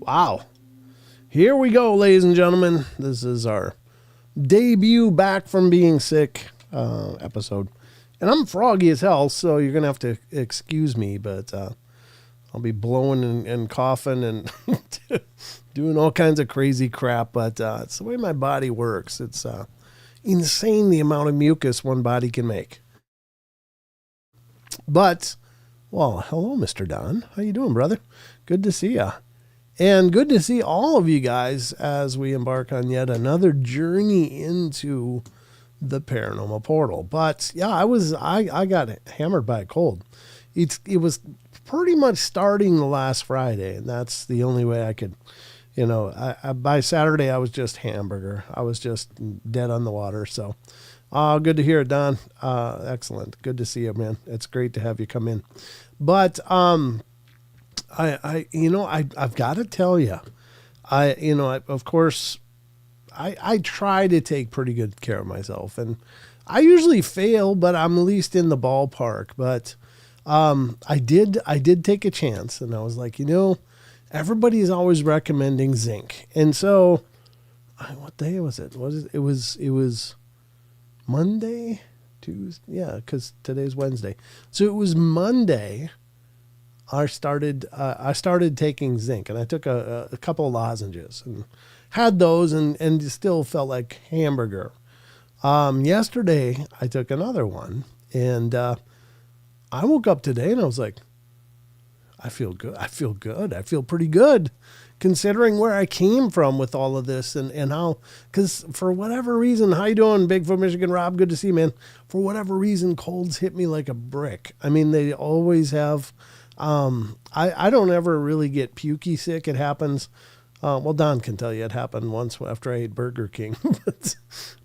Wow. Here we go, ladies and gentlemen. This is our debut back from being sick episode. And I'm froggy as hell, so you're going to have to excuse me, but I'll be blowing and coughing and doing all kinds of crazy crap, but it's the way my body works. It's insane the amount of mucus one body can make. But, well, hello, Mr. Don. How you doing, brother? Good to see ya. And good to see all of you guys as we embark on yet another journey into the paranormal portal. But yeah, I got hammered by a cold. It was pretty much starting the last Friday, and that's the only way I could, by Saturday I was just hamburger. I was just dead on the water. So, good to hear it, Don. Excellent. Good to see you, man. It's great to have you come in. But, I've got to tell you, of course, I try to take pretty good care of myself, and I usually fail, but I'm at least in the ballpark. But I did take a chance, and I was like, everybody's always recommending zinc, and so what day was it? It was Monday, Tuesday, yeah, because today's Wednesday, so it was Monday. I started taking zinc, and I took a couple of lozenges and had those and still felt like hamburger. Yesterday I took another one, and I woke up today and I was like, I feel good. I feel pretty good considering where I came from with all of this and how, because for whatever reason, how you doing, Bigfoot, Michigan Rob? Good to see you, man. For whatever reason, colds hit me like a brick. I mean, they always have. I don't ever really get pukey sick. It happens. Well, Don can tell you it happened once after I ate Burger King.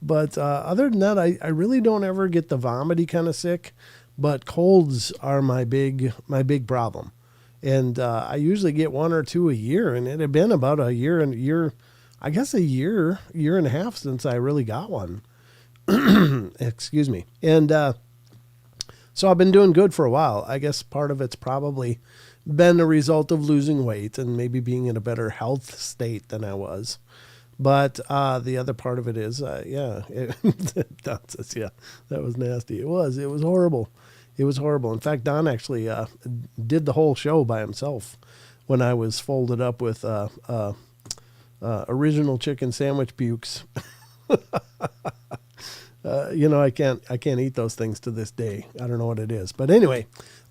but other than that, I really don't ever get the vomity kind of sick. But colds are my big problem. And I usually get one or two a year. And it had been about a year and a half since I really got one. Excuse me. And so I've been doing good for a while. I guess part of it's probably been a result of losing weight and maybe being in a better health state than I was. But the other part of it is, that was nasty. It was horrible. It was horrible. In fact, Don actually did the whole show by himself when I was folded up with original chicken sandwich pukes. I can't eat those things to this day. I don't know what it is, but anyway,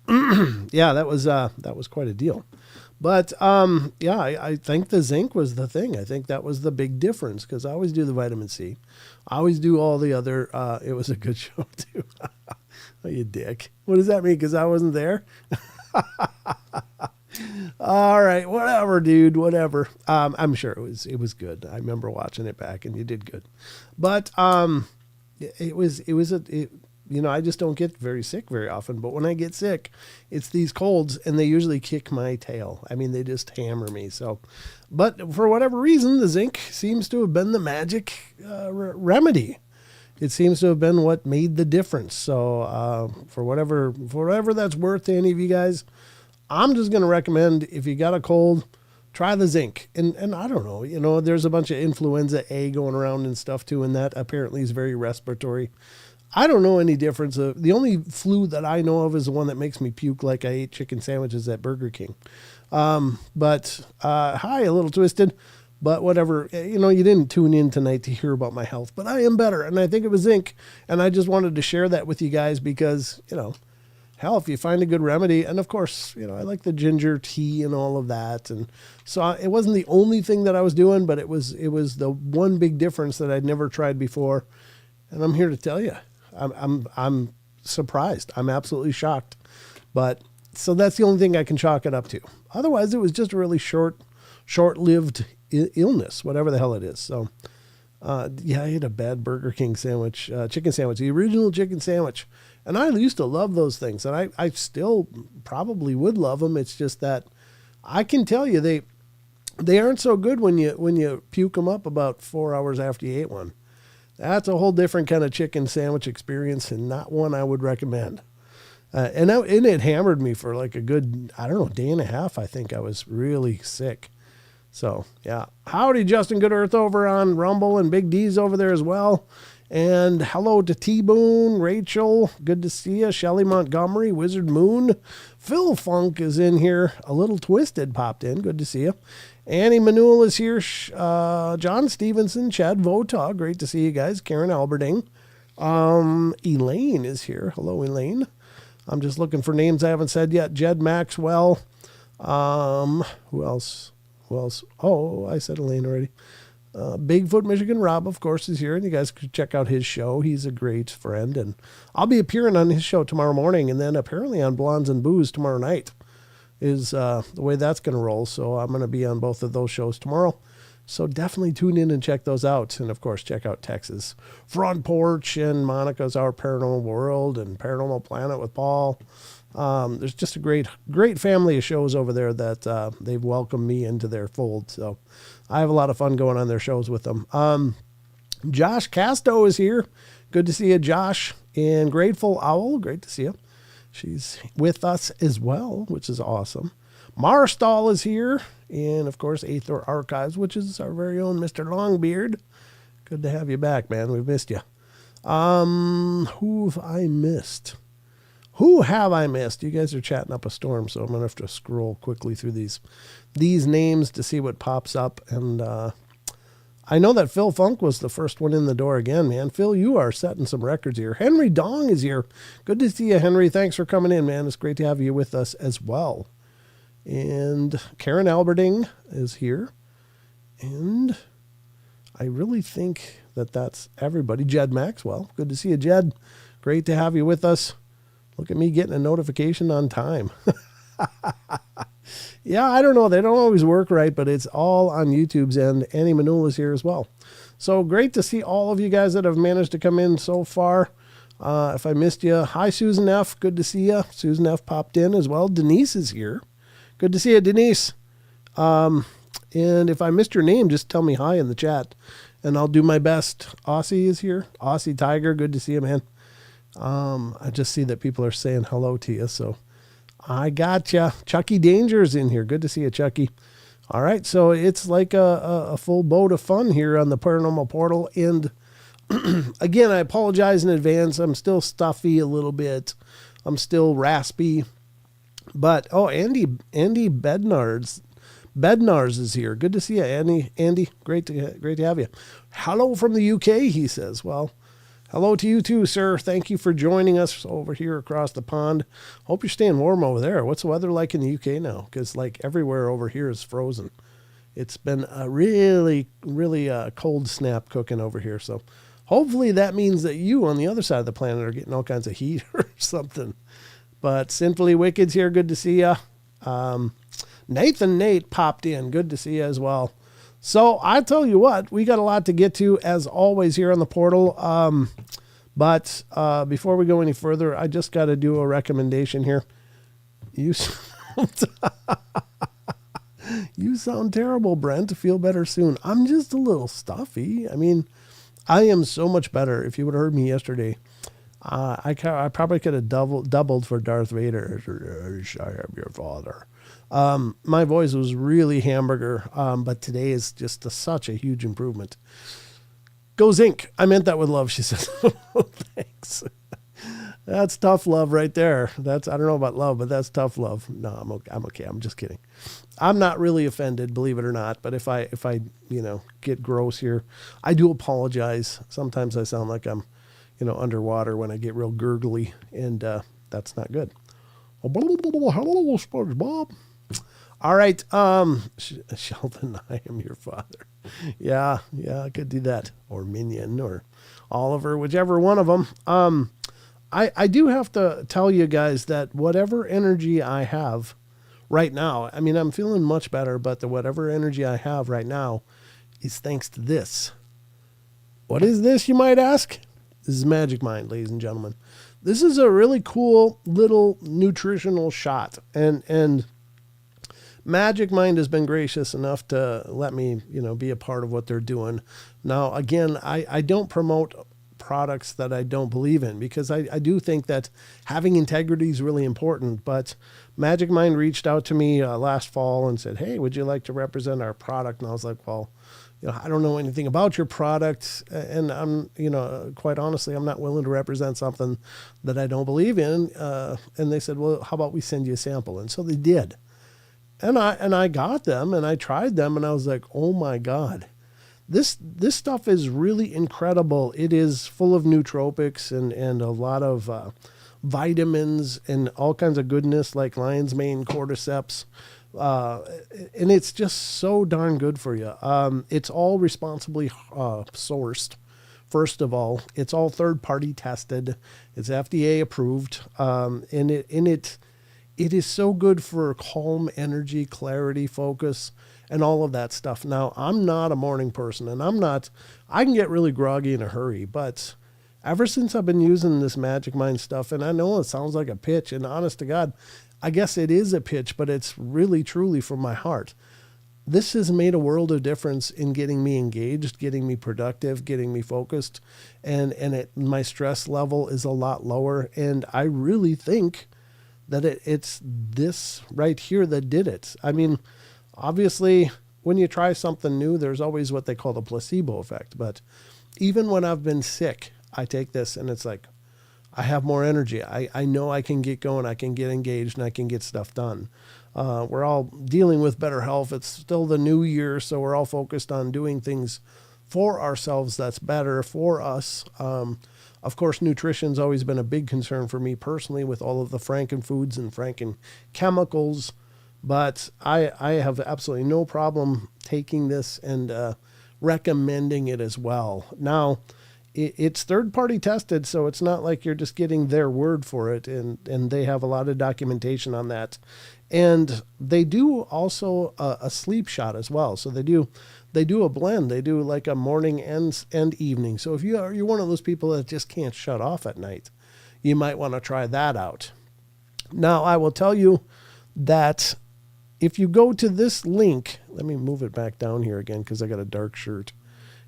yeah, that was quite a deal. But I think the zinc was the thing. I think that was the big difference because I always do the vitamin C. I always do all the other. It was a good show too. Oh, you dick. What does that mean? Because I wasn't there. All right, whatever, dude, whatever. I'm sure it was good. I remember watching it back, and you did good. But I just don't get very sick very often, but when I get sick, it's these colds and they usually kick my tail. I mean, they just hammer me. So, but for whatever reason, the zinc seems to have been the magic remedy. It seems to have been what made the difference. So, for whatever that's worth to any of you guys, I'm just going to recommend if you got a cold, try the zinc. And I don't know, there's a bunch of influenza A going around and stuff too, and that apparently is very respiratory. I don't know any difference. The only flu that I know of is the one that makes me puke like I ate chicken sandwiches at Burger King. But hi, a little twisted, but whatever. You didn't tune in tonight to hear about my health, but I am better, and I think it was zinc, and I just wanted to share that with you guys because, hell, if you find a good remedy, and of course, I like the ginger tea and all of that. And so it wasn't the only thing that I was doing, but it was the one big difference that I'd never tried before. And I'm here to tell you, I'm surprised. I'm absolutely shocked. But so that's the only thing I can chalk it up to. Otherwise, it was just a really short-lived illness, whatever the hell it is. So, I ate a bad Burger King sandwich, chicken sandwich, the original chicken sandwich. And I used to love those things, and I still probably would love them. It's just that I can tell you they aren't so good when you puke them up about 4 hours after you ate one. That's a whole different kind of chicken sandwich experience, and not one I would recommend. And it hammered me for like a good, day and a half. I think I was really sick. So, yeah. Howdy, Justin Good Earth over on Rumble, and Big D's over there as well. And hello to T-Boone, Rachel, good to see you. Shelly Montgomery, Wizard Moon. Phil Funk is in here. A Little Twisted popped in. Good to see you. Annie Manuel is here. John Stevenson, Chad Vota. Great to see you guys. Karen Alberding. Elaine is here. Hello, Elaine. I'm just looking for names I haven't said yet. Jed Maxwell. Who else? Oh, I said Elaine already. Bigfoot Michigan Rob, of course, is here, and you guys could check out his show. He's a great friend, and I'll be appearing on his show tomorrow morning, and then apparently on Blondes and Booze tomorrow night is the way that's going to roll. So I'm going to be on both of those shows tomorrow. So definitely tune in and check those out. And, of course, check out Texas Front Porch and Monica's Our Paranormal World and Paranormal Planet with Paul. There's just a great family of shows over there that they've welcomed me into their fold. So I have a lot of fun going on their shows with them. Josh Casto is here. Good to see you, Josh. And Grateful Owl, great to see you. She's with us as well, which is awesome. Marstall is here. And, of course, Aethor Archives, which is our very own Mr. Longbeard. Good to have you back, man. We've missed you. Who have I missed? You guys are chatting up a storm, so I'm going to have to scroll quickly through these names to see what pops up. And I know that Phil Funk was the first one in the door again, man. Phil, you are setting some records here. Henry Dong is here. Good to see you, Henry. Thanks for coming in, man. It's great to have you with us as well. And Karen Alberding is here. And I really think that's everybody. Jed Maxwell. Good to see you, Jed. Great to have you with us. Look at me getting a notification on time. Yeah, I don't know. They don't always work right, but it's all on YouTube's end. Annie Manuel is here as well. So great to see all of you guys that have managed to come in so far. If I missed you, hi, Susan F. Good to see you. Susan F. popped in as well. Denise is here. Good to see you, Denise. And if I missed your name, just tell me hi in the chat, and I'll do my best. Aussie is here. Aussie Tiger, good to see you, man. I just see that people are saying hello to you, so I gotcha. Chucky Danger's in here. Good to see you, Chucky. All right, so it's like a full boat of fun here on the Paranormal Portal. And again, I apologize in advance. I'm still stuffy a little bit. I'm still raspy. But, Andy Bednar's is here. Good to see you, Andy. Andy, great to have you. Hello from the UK, he says. Well, hello to you too, sir. Thank you for joining us over here across the pond. Hope you're staying warm over there. What's the weather like in the UK now? Because like everywhere over here is frozen. It's been a really, really cold snap cooking over here. So hopefully that means that you on the other side of the planet are getting all kinds of heat or something. But Sinfully Wicked's here. Good to see you. Nathan Nate popped in. Good to see you as well. So I tell you what, we got a lot to get to as always here on the portal. But before we go any further, I just got to do a recommendation here. You sound terrible, Brent. Feel better soon. I'm just a little stuffy. I mean, I am so much better. If you would have heard me yesterday, I probably could have doubled for Darth Vader. I am your father. My voice was really hamburger, but today is just such a huge improvement. Go Zinc. I meant that with love, she says. Thanks. That's tough love right there. I don't know about love, but that's tough love. No, I'm okay. I'm just kidding. I'm not really offended, believe it or not. But if I get gross here, I do apologize. Sometimes I sound like I'm, underwater when I get real gurgly, and that's not good. Hello, SpongeBob. All right, Sheldon, I am your father. Yeah, I could do that. Or Minion, or Oliver, whichever one of them. I do have to tell you guys that whatever energy I have right now, I mean, I'm feeling much better, but whatever energy I have right now is thanks to this. What is this, you might ask? This is Magic Mind, ladies and gentlemen. This is a really cool little nutritional shot, and Magic Mind has been gracious enough to let me, be a part of what they're doing. Now, again, I don't promote products that I don't believe in, because I do think that having integrity is really important. But Magic Mind reached out to me last fall and said, hey, would you like to represent our product? And I was like, well, I don't know anything about your product, and I'm, quite honestly, I'm not willing to represent something that I don't believe in. And they said, well, how about we send you a sample? And so they did. And I got them and I tried them and I was like, oh my God, this stuff is really incredible. It is full of nootropics and a lot of vitamins and all kinds of goodness like lion's mane, cordyceps. And it's just so darn good for you. It's all responsibly sourced. First of all, it's all third-party tested. It's FDA approved. And it is so good for calm energy, clarity, focus, and all of that stuff. Now, I'm not a morning person, and I can get really groggy in a hurry, but ever since I've been using this Magic Mind stuff, and I know it sounds like a pitch, and honest to God, I guess it is a pitch, but it's really, truly from my heart. This has made a world of difference in getting me engaged, getting me productive, getting me focused, and my stress level is a lot lower, and I really think that it's this right here that did it. I mean, obviously, when you try something new, there's always what they call the placebo effect. But even when I've been sick, I take this and it's like, I have more energy. I know I can get going, I can get engaged, and I can get stuff done. We're all dealing with better health. It's still the new year, so we're all focused on doing things for ourselves that's better for us. Of course, nutrition's always been a big concern for me personally with all of the frankenfoods and frankenchemicals, but I have absolutely no problem taking this and recommending it as well. Now, it's third-party tested, so it's not like you're just getting their word for it, and they have a lot of documentation on that. And they do also a sleep shot as well. So they do a blend. They do like a morning and evening. So if you're one of those people that just can't shut off at night, you might want to try that out. Now, I will tell you that if you go to this link, let me move it back down here again because I got a dark shirt.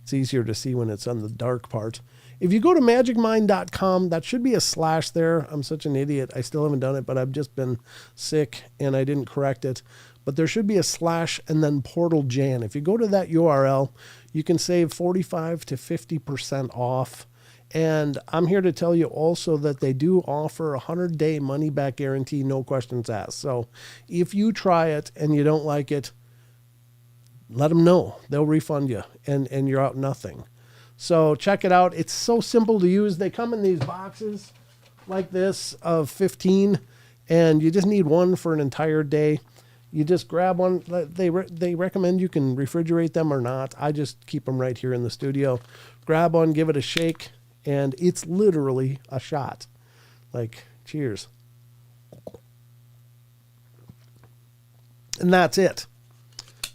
It's easier to see when it's on the dark part. If you go to magicmind.com, that should be a slash there. I'm such an idiot. I still haven't done it, but I've just been sick and I didn't correct it. But there should be a slash and then Portal Jan. If you go to that URL, you can save 45 to 50% off. And I'm here to tell you also that they do offer a 100-day money-back guarantee, no questions asked. So if you try it and you don't like it, let them know. They'll refund you, and you're out nothing. So check it out. It's so simple to use. They come in these boxes like this of 15, and you just need one for an entire day. You just grab one. They recommend you can refrigerate them or not. I just keep them right here in the studio. Grab one, give it a shake, and it's literally a shot. Like, cheers. And that's it.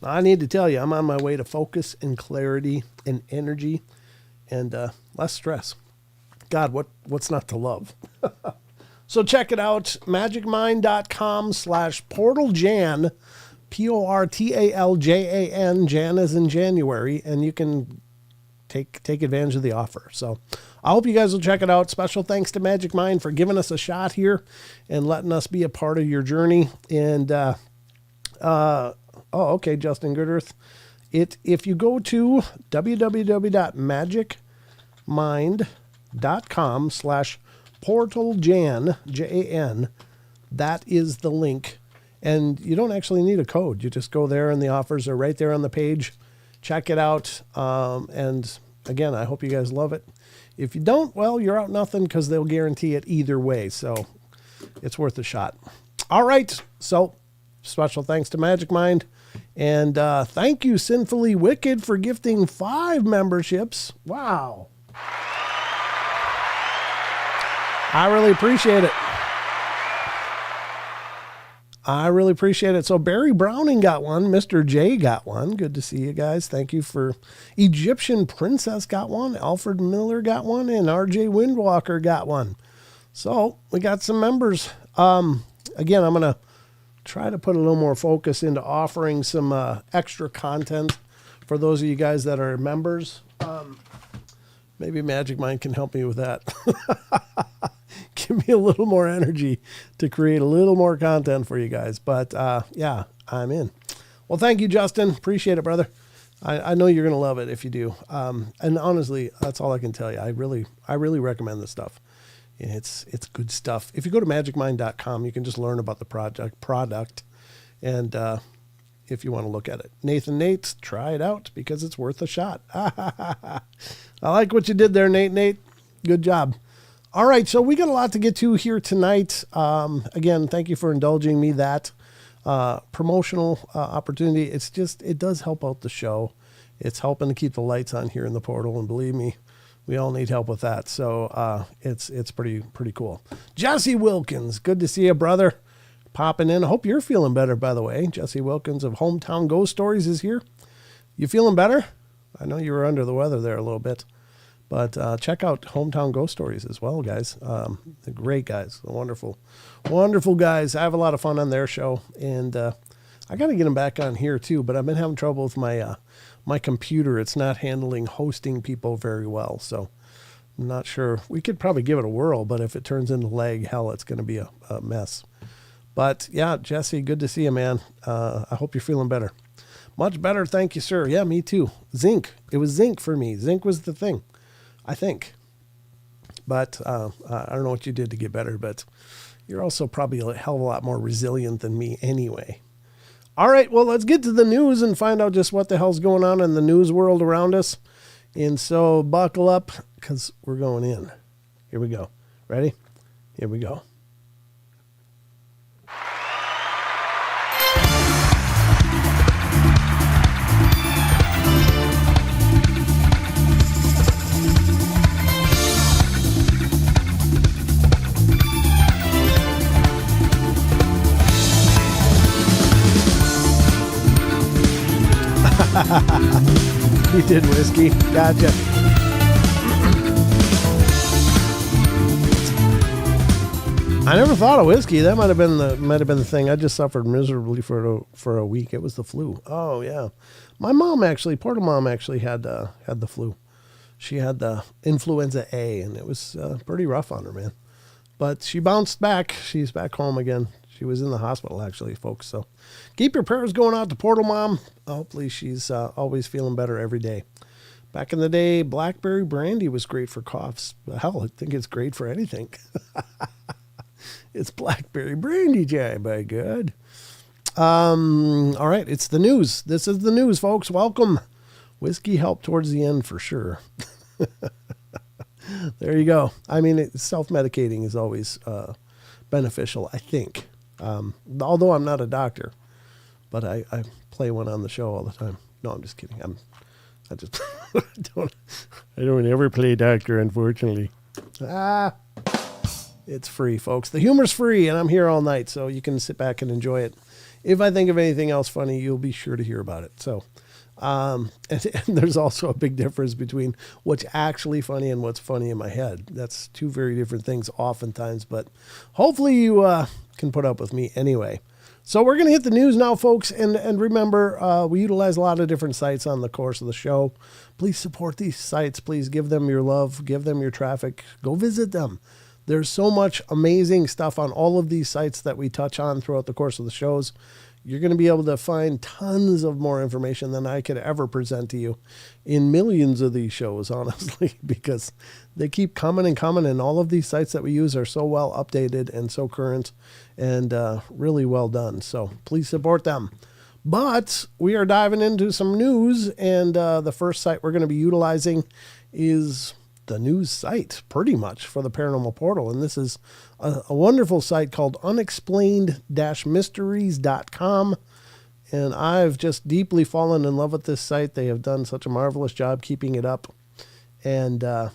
Now, I need to tell you, I'm on my way to focus and clarity and energy and less stress. God, what's not to love? So check it out, magicmind.com/portaljan, PORTALJAN, Jan as in January, and you can take advantage of the offer. So I hope you guys will check it out. Special thanks to Magic Mind for giving us a shot here and letting us be a part of your journey. And okay, Justin Goodearth. If you go to www.magicmind.com/portaljan, Jan, that is the link. And you don't actually need a code. You just go there and the offers are right there on the page. Check it out. And again, I hope you guys love it. If you don't, well, you're out nothing because they'll guarantee it either way. So it's worth a shot. All right. So special thanks to Magic Mind. And thank you, Sinfully Wicked, for gifting 5 memberships. Wow. I really appreciate it. So Barry Browning got one. Mr. J got one. Good to see you guys. Thank you for Egyptian Princess got one. Alfred Miller got one. And RJ Windwalker got one. So we got some members. Again, I'm going to try to put a little more focus into offering some extra content for those of you guys that are members. Maybe Magic Mind can help me with that. Give me a little more energy to create a little more content for you guys. But yeah, I'm in. Well, thank you, Justin. Appreciate it, brother. I know you're going to love it if you do. And honestly, that's all I can tell you. I really recommend this stuff. It's good stuff. If you go to magicmind.com, you can just learn about the product. And if you want to look at it. Nathan Nates, try it out because it's worth a shot. I like what you did there, Nate. Good job. All right, so we got a lot to get to here tonight. Again, thank you for indulging me that promotional opportunity. It does help out the show. It's helping to keep the lights on here in the portal, and believe me, we all need help with that. So it's pretty cool. Jesse Wilkins, good to see you, brother. Popping in. I hope you're feeling better, by the way. Jesse Wilkins of Hometown Ghost Stories is here. You feeling better? I know you were under the weather there a little bit. But check out Hometown Ghost Stories as well, guys. They're great guys. They're wonderful guys. I have a lot of fun on their show. And I got to get them back on here, too. But I've been having trouble with my computer. It's not handling hosting people very well. So I'm not sure. We could probably give it a whirl. But if it turns into lag, hell, it's going to be a mess. But, yeah, Jesse, good to see you, man. I hope you're feeling better. Much better, thank you, sir. Yeah, me too. Zinc. It was zinc for me. Zinc was the thing, I think. But I don't know what you did to get better, but you're also probably a hell of a lot more resilient than me anyway. All right, well, let's get to the news and find out just what the hell's going on in the news world around us. And so buckle up because we're going in. Here we go. Ready? Here we go. You did, Whiskey. Gotcha. I never thought of whiskey. That might have been the thing. I just suffered miserably for a week. It was the flu. Oh yeah, my mom actually, Portal Mom actually had the flu. She had the influenza A, and it was pretty rough on her, man. But she bounced back. She's back home again. She was in the hospital, actually, folks. So keep your prayers going out to Portal Mom. Hopefully she's always feeling better every day. Back in the day, blackberry brandy was great for coughs. Hell, I think it's great for anything. It's blackberry brandy, Jay, by God. All right, it's the news. This is the news, folks. Welcome. Whiskey helped towards the end for sure. There you go. I mean, self-medicating is always beneficial, I think. Although I'm not a doctor, but I play one on the show all the time. No, I'm just kidding. I just I don't ever play doctor, unfortunately. It's free, folks. The humor's free, and I'm here all night, so you can sit back and enjoy it. If I think of anything else funny, you'll be sure to hear about it. So, and there's also a big difference between what's actually funny and what's funny in my head. That's two very different things oftentimes, but hopefully you can put up with me anyway. So we're going to hit the news now, folks. And remember, we utilize a lot of different sites on the course of the show. Please support these sites. Please give them your love. Give them your traffic. Go visit them. There's so much amazing stuff on all of these sites that we touch on throughout the course of the shows. You're going to be able to find tons of more information than I could ever present to you in millions of these shows, honestly, because they keep coming and coming, and all of these sites that we use are so well updated and so current and really well done. So please support them. But we are diving into some news, and the first site we're going to be utilizing is the news site, pretty much, for the Paranormal Portal. And this is a wonderful site called unexplained-mysteries.com. And I've just deeply fallen in love with this site. They have done such a marvelous job keeping it up. And I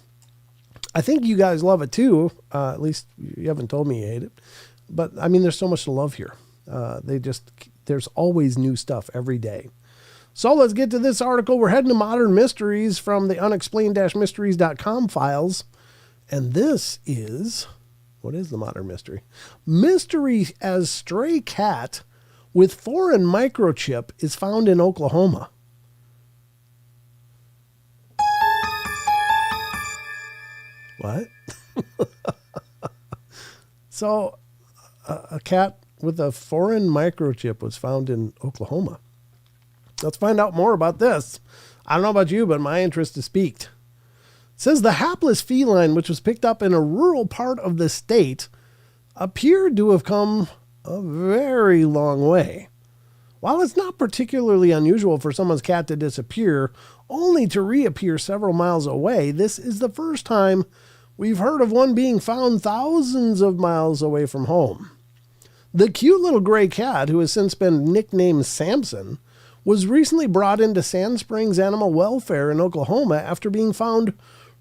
think you guys love it too. At least you haven't told me you hate it. But I mean, there's so much to love here. There's always new stuff every day. So let's get to this article. We're heading to Modern Mysteries from the unexplained-mysteries.com files. And this is, what is the modern mystery? Mystery as stray cat with foreign microchip is found in Oklahoma. What? So, a cat with a foreign microchip was found in Oklahoma. Let's find out more about this. I don't know about you, but my interest is piqued. It says the hapless feline, which was picked up in a rural part of the state, appeared to have come a very long way. While it's not particularly unusual for someone's cat to disappear, only to reappear several miles away, this is the first time we've heard of one being found thousands of miles away from home. The cute little gray cat, who has since been nicknamed Samson, was recently brought into Sand Springs Animal Welfare in Oklahoma after being found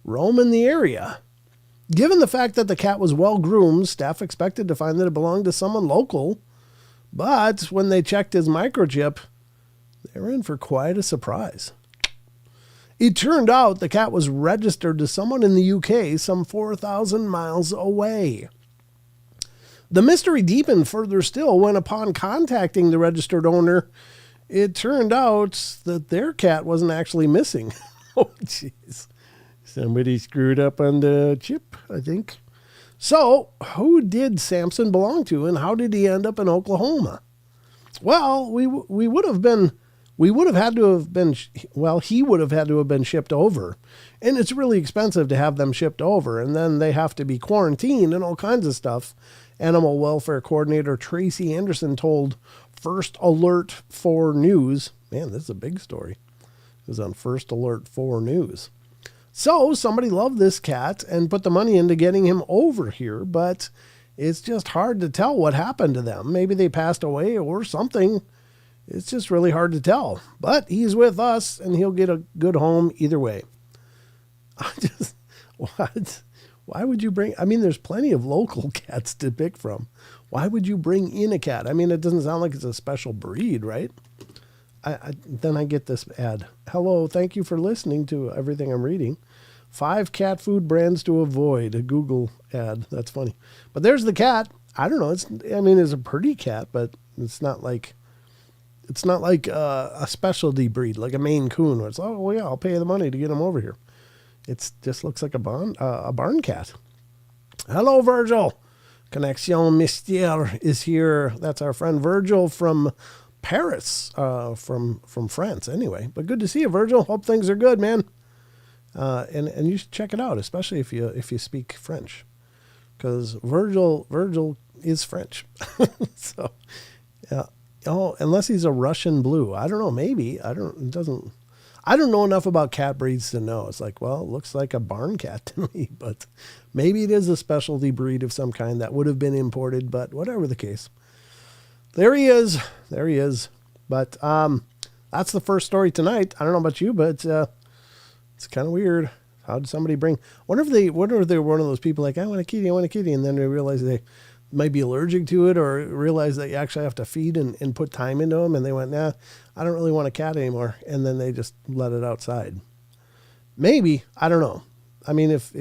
roaming the area. Given the fact that the cat was well groomed, staff expected to find that it belonged to someone local, but when they checked his microchip, they were in for quite a surprise. It turned out the cat was registered to someone in the UK some 4,000 miles away. The mystery deepened further still when, upon contacting the registered owner, it turned out that their cat wasn't actually missing. Oh, jeez. Somebody screwed up on the chip, I think. So, who did Samson belong to, and how did he end up in Oklahoma? Well, he would have had to have been shipped over. And it's really expensive to have them shipped over, and then they have to be quarantined and all kinds of stuff. Animal Welfare Coordinator Tracy Anderson told First Alert 4 News. Man, this is a big story. It was on First Alert 4 News. So somebody loved this cat and put the money into getting him over here, but it's just hard to tell what happened to them. Maybe they passed away or something. It's just really hard to tell. But he's with us, and he'll get a good home either way. What? Why would you bring... I mean, there's plenty of local cats to pick from. Why would you bring in a cat? I mean, it doesn't sound like it's a special breed, right? Then I get this ad. Hello, thank you for listening to everything I'm reading. 5 cat food brands to avoid. A Google ad. That's funny. But there's the cat. I don't know. It's a pretty cat, but it's not like a specialty breed, like a Maine Coon, where it's, oh, well, yeah, I'll pay the money to get him over here. It just looks like a barn cat. Hello, Virgil. Connexion Mystère is here. That's our friend Virgil from Paris, from France anyway. But good to see you, Virgil. Hope things are good, man. And you should check it out, especially if you speak French, because Virgil is French. So, yeah. Oh, unless he's a Russian blue. I don't know. Maybe. I don't know enough about cat breeds to know. It's like, well, it looks like a barn cat to me, but maybe it is a specialty breed of some kind that would have been imported, but whatever the case. There he is. But that's the first story tonight. I don't know about you, but it's kind of weird. How did somebody bring... wonder if they were one of those people like, I want a kitty, and then they realize they might be allergic to it, or realize that you actually have to feed and put time into them, and they went, nah, I don't really want a cat anymore, and then they just let it outside. Maybe. I don't know. I mean, if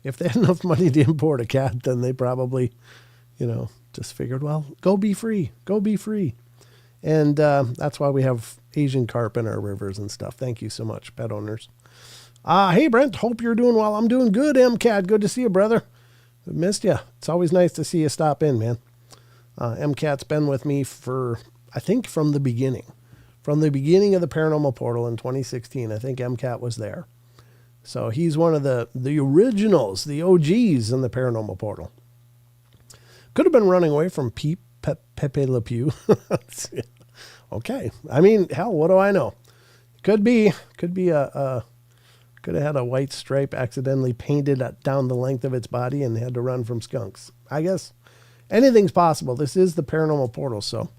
they had enough money to import a cat, then they probably, just figured, well, go be free. And that's why we have Asian carp in our rivers and stuff. Thank you so much, pet owners. Hey, Brent, hope you're doing well. I'm doing good, MCAT. Good to see you, brother. Missed you. It's always nice to see you stop in, man. MCAT's been with me for, I think, from the beginning of the Paranormal Portal in 2016. I think MCAT was there. So he's one of the originals, the OGs in the Paranormal Portal. Could have been running away from Pepe Le Pew. Okay. I mean, hell, what do I know? Could have had a white stripe accidentally painted down the length of its body and had to run from skunks. I guess anything's possible. This is the Paranormal Portal, so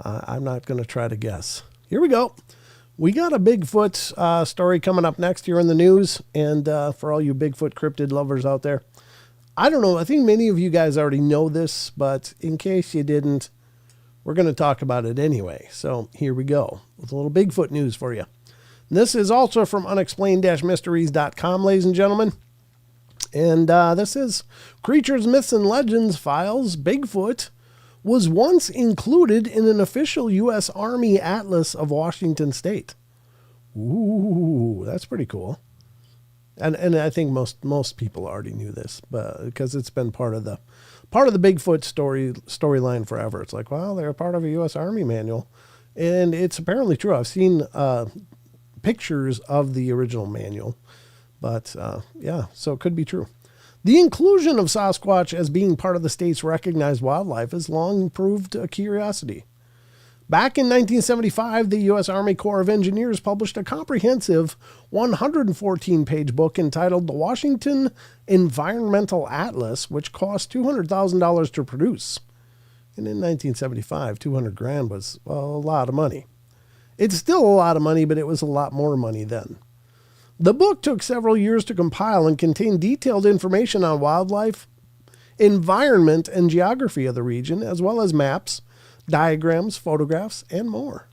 I'm not going to try to guess. Here we go. We got a Bigfoot story coming up next here in the news, and for all you Bigfoot cryptid lovers out there, I don't know. I think many of you guys already know this, but in case you didn't, we're going to talk about it anyway. So here we go with a little Bigfoot news for you. This is also from unexplained-mysteries.com, ladies and gentlemen. And this is Creatures, Myths, and Legends Files. Bigfoot was once included in an official U.S. Army Atlas of Washington State. Ooh, that's pretty cool. And I think most people already knew this, but because it's been part of the Bigfoot storyline forever. It's like, well, they're a part of a U.S. Army manual, and it's apparently true. I've seen pictures of the original manual, but yeah, so it could be true. The inclusion of Sasquatch as being part of the state's recognized wildlife has long proved a curiosity. Back in 1975, the U.S. Army Corps of Engineers published a comprehensive 114-page book entitled The Washington Environmental Atlas, which cost $200,000 to produce. And in 1975, $200,000 was, well, a lot of money. It's still a lot of money, but it was a lot more money then. The book took several years to compile and contained detailed information on wildlife, environment, and geography of the region, as well as maps, diagrams, photographs, and more.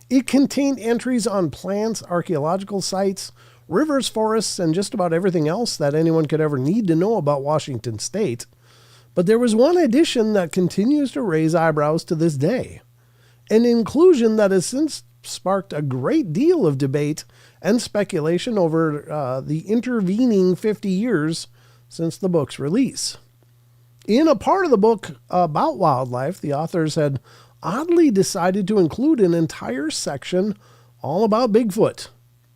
It contained entries on plants, archaeological sites, rivers, forests, and just about everything else that anyone could ever need to know about Washington State. But there was one addition that continues to raise eyebrows to this day, an inclusion that has since sparked a great deal of debate and speculation over the intervening 50 years since the book's release. In a part of the book about wildlife, the authors had oddly decided to include an entire section all about Bigfoot,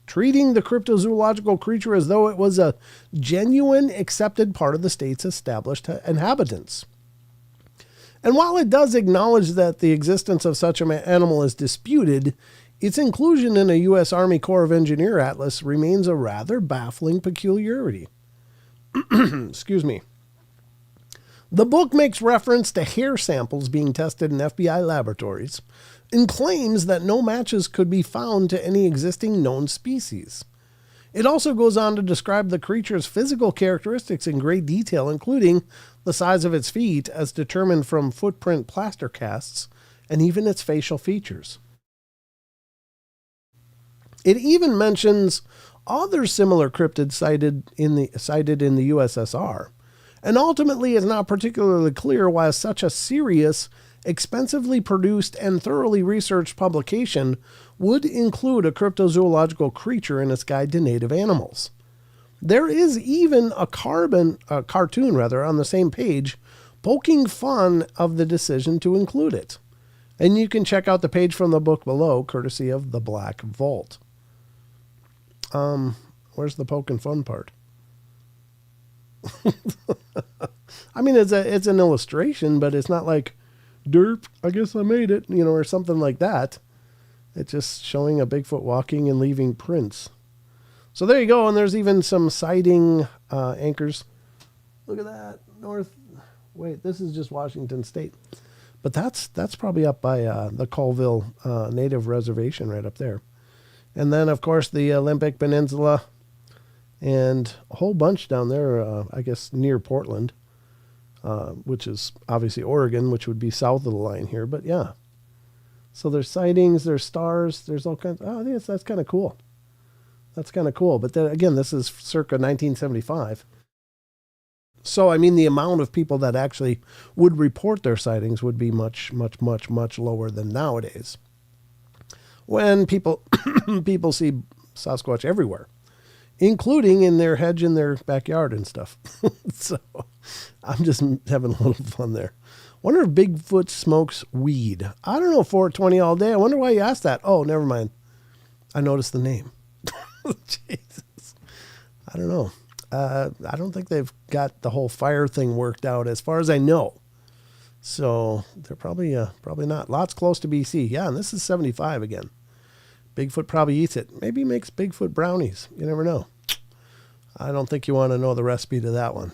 treating the cryptozoological creature as though it was a genuine, accepted part of the state's established inhabitants. And while it does acknowledge that the existence of such an animal is disputed, its inclusion in a U.S. Army Corps of Engineer atlas remains a rather baffling peculiarity. Excuse me. The book makes reference to hair samples being tested in FBI laboratories and claims that no matches could be found to any existing known species. It also goes on to describe the creature's physical characteristics in great detail, including the size of its feet as determined from footprint plaster casts and even its facial features. It even mentions other similar cryptids cited in the USSR. And ultimately is not particularly clear why such a serious, expensively produced, and thoroughly researched publication would include a cryptozoological creature in its guide to native animals. There is even a cartoon on the same page poking fun of the decision to include it. And you can check out the page from the book below, courtesy of The Black Vault. Where's the poking fun part? I mean, it's an illustration, but it's not like, derp, I guess I made it, or something like that. It's just showing a Bigfoot walking and leaving prints. So there you go, and there's even some sighting anchors. Look at that, wait, this is just Washington State. But that's probably up by the Colville Native Reservation right up there. And then, of course, the Olympic Peninsula, and a whole bunch down there, I guess, near Portland, which is obviously Oregon, which would be south of the line here. But yeah, so there's sightings, there's stars, there's all kinds. Oh, yes, that's kind of cool. That's kind of cool. But then again, this is circa 1975. So, I mean, the amount of people that actually would report their sightings would be much, much, much, much lower than nowadays, when people see Sasquatch everywhere, including in their hedge in their backyard and stuff. So I'm just having a little fun there. Wonder if Bigfoot smokes weed. I don't know, 420 all day. I wonder why you asked that. Oh, never mind. I noticed the name. Jesus. I don't know. I don't think they've got the whole fire thing worked out as far as I know. So they're probably not. Lots close to BC. Yeah, and this is 75 again. Bigfoot probably eats it. Maybe he makes Bigfoot brownies. You never know. I don't think you want to know the recipe to that one.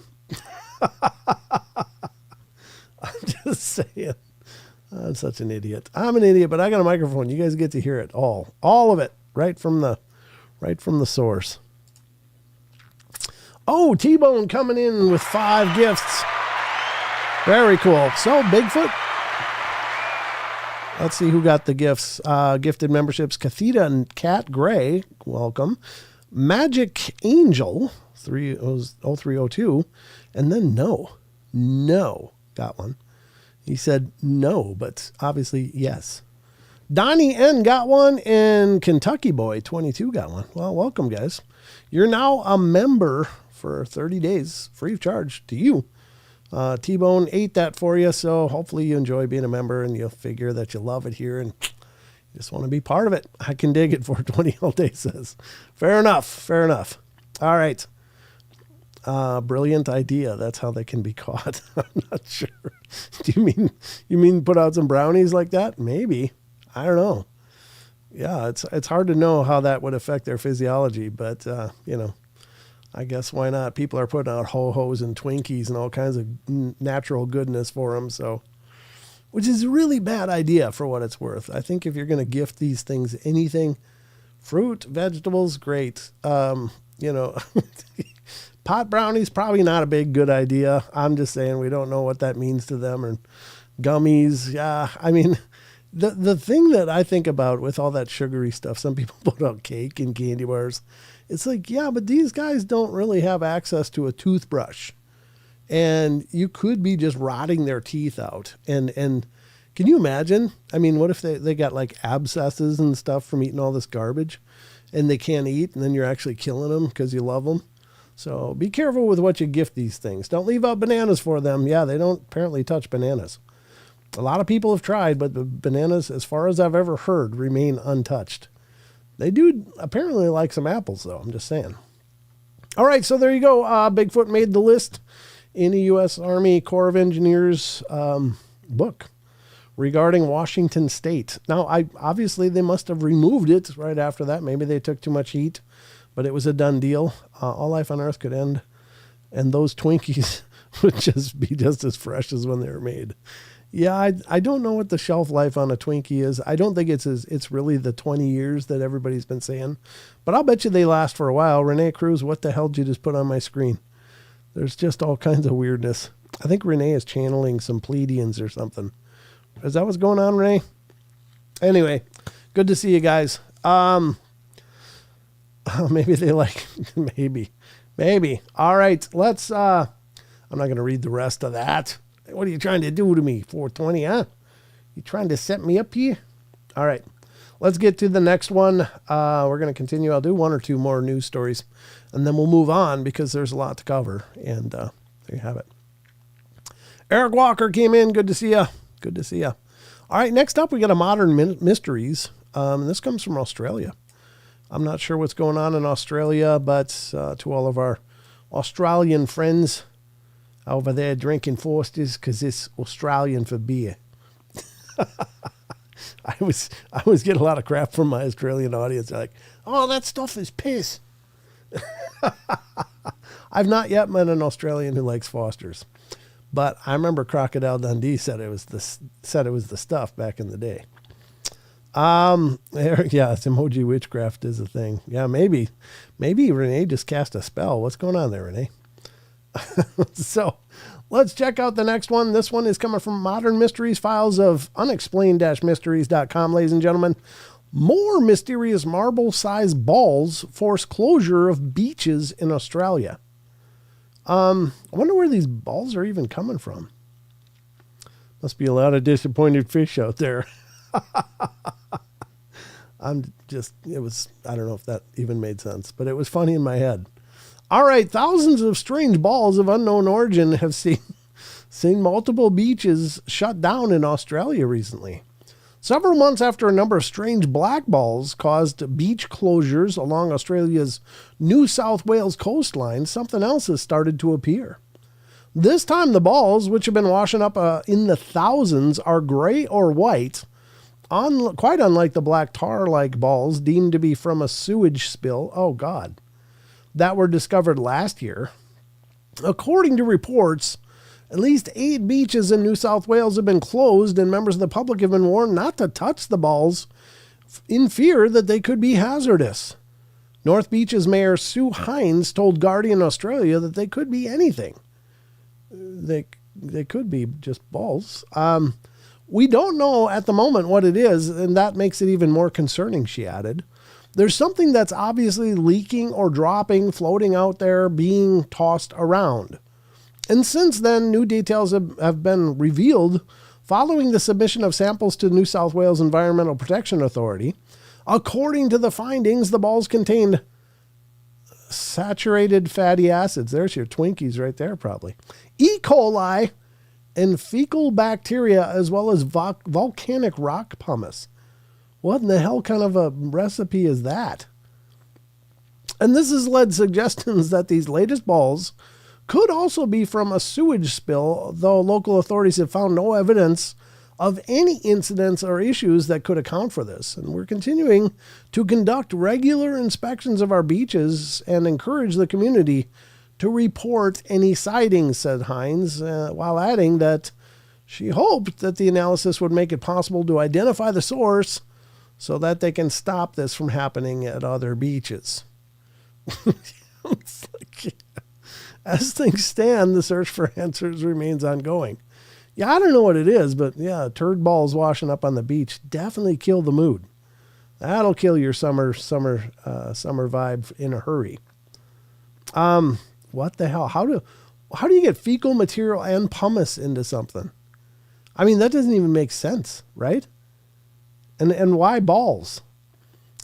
I'm just saying. I'm such an idiot. I'm an idiot, but I got a microphone. You guys get to hear it all of it, right from the source. Oh, T-Bone coming in with 5 gifts. Very cool. So Bigfoot. Let's see who got the gifts. Gifted memberships. Cathita and Cat Gray, welcome. Magic Angel 0302, and then no got one. He said no, but obviously yes. Donnie N got one, and Kentucky Boy 22 got one. Well, welcome, guys. You're now a member for 30 days, free of charge to you. T-Bone ate that for you, so hopefully you enjoy being a member, and you'll figure that you love it here, and you just want to be part of it. I can dig it, 420 all day says. Fair enough, fair enough. All right. Brilliant idea. That's how they can be caught. I'm not sure. Do you mean put out some brownies like that? Maybe. I don't know. Yeah, it's hard to know how that would affect their physiology, but I guess why not? People are putting out ho-hos and Twinkies and all kinds of natural goodness for them, so, which is a really bad idea for what it's worth. I think if you're going to gift these things anything, fruit, vegetables, great. Pot brownies, probably not a big good idea. I'm just saying we don't know what that means to them. And gummies, yeah. I mean, the thing that I think about with all that sugary stuff, some people put out cake and candy bars. It's like, yeah, but these guys don't really have access to a toothbrush. And you could be just rotting their teeth out. And can you imagine? I mean, what if they got like abscesses and stuff from eating all this garbage and they can't eat, and then you're actually killing them because you love them? So be careful with what you gift these things. Don't leave out bananas for them. Yeah, they don't apparently touch bananas. A lot of people have tried, but the bananas, as far as I've ever heard, remain untouched. They do apparently like some apples, though. I'm just saying. All right, so there you go. Bigfoot made the list in the U.S. Army Corps of Engineers book regarding Washington State. Now, obviously, they must have removed it right after that. Maybe they took too much heat, but it was a done deal. All life on Earth could end, and those Twinkies would just be just as fresh as when they were made. Yeah, I don't know what the shelf life on a Twinkie is. I don't think it's really the 20 years that everybody's been saying. But I'll bet you they last for a while. Renee Cruz, what the hell did you just put on my screen? There's just all kinds of weirdness. I think Renee is channeling some Pleiadians or something. Is that what's going on, Renee? Anyway, good to see you guys. Maybe they like, maybe. All right, let's, I'm not going to read the rest of that. What are you trying to do to me, 420, huh? You trying to set me up here? All right, let's get to the next one. We're going to continue. I'll do one or two more news stories, and then we'll move on because there's a lot to cover. And there you have it. Eric Walker came in. Good to see you. Good to see you. All right, next up, we got a Modern Mysteries. And this comes from Australia. I'm not sure what's going on in Australia, but to all of our Australian friends over there drinking Foster's because it's Australian for beer. I always get a lot of crap from my Australian audience. They're like, oh, that stuff is piss. I've not yet met an Australian who likes Foster's, but I remember Crocodile Dundee said it was the stuff back in the day. Yeah, emoji witchcraft is a thing. Yeah, maybe Renee just cast a spell. What's going on there, Renee? So let's check out the next one. This one is coming from Modern Mysteries Files of unexplained-mysteries.com, ladies and gentlemen. More mysterious marble-sized balls force closure of beaches in Australia. I wonder where these balls are even coming from. Must be a lot of disappointed fish out there. I don't know if that even made sense, but it was funny in my head. All right, thousands of strange balls of unknown origin have seen multiple beaches shut down in Australia recently. Several months after a number of strange black balls caused beach closures along Australia's New South Wales coastline, something else has started to appear. This time the balls, which have been washing up in the thousands, are gray or white, quite unlike the black tar-like balls deemed to be from a sewage spill. Oh, God. That were discovered last year. According to reports, at least 8 beaches in New South Wales have been closed, and members of the public have been warned not to touch the balls in fear that they could be hazardous. North Beach's Mayor Sue Hines told Guardian Australia that they could be anything. They could be just balls. We don't know at the moment what it is, and that makes it even more concerning, she added. There's something that's obviously leaking or dropping, floating out there, being tossed around. And since then, new details have been revealed following the submission of samples to New South Wales Environmental Protection Authority. According to the findings, the balls contained saturated fatty acids. There's your Twinkies right there, probably. E. coli and fecal bacteria, as well as volcanic rock pumice. What in the hell kind of a recipe is that? And this has led suggestions that these latest balls could also be from a sewage spill, though local authorities have found no evidence of any incidents or issues that could account for this. And we're continuing to conduct regular inspections of our beaches and encourage the community to report any sightings, said Hines, while adding that she hoped that the analysis would make it possible to identify the source so that they can stop this from happening at other beaches. It's like, as things stand, the search for answers remains ongoing. Yeah, I don't know what it is, but yeah, turd balls washing up on the beach definitely kill the mood. That'll kill your summer vibe in a hurry. What the hell? How do you get fecal material and pumice into something? I mean, that doesn't even make sense, right? And why balls?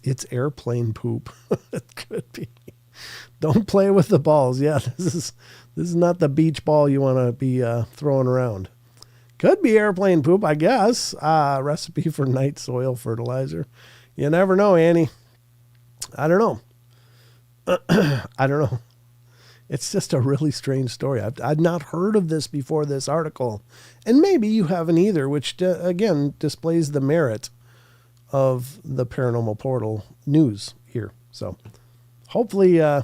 It's airplane poop. It could be. Don't play with the balls. Yeah, this is not the beach ball you want to be throwing around. Could be airplane poop, I guess. Recipe for night soil fertilizer. You never know, Annie. I don't know. I don't know. It's just a really strange story. I'd not heard of this before this article. And maybe you haven't either, which, again, displays the merit of the Paranormal Portal news here. So hopefully you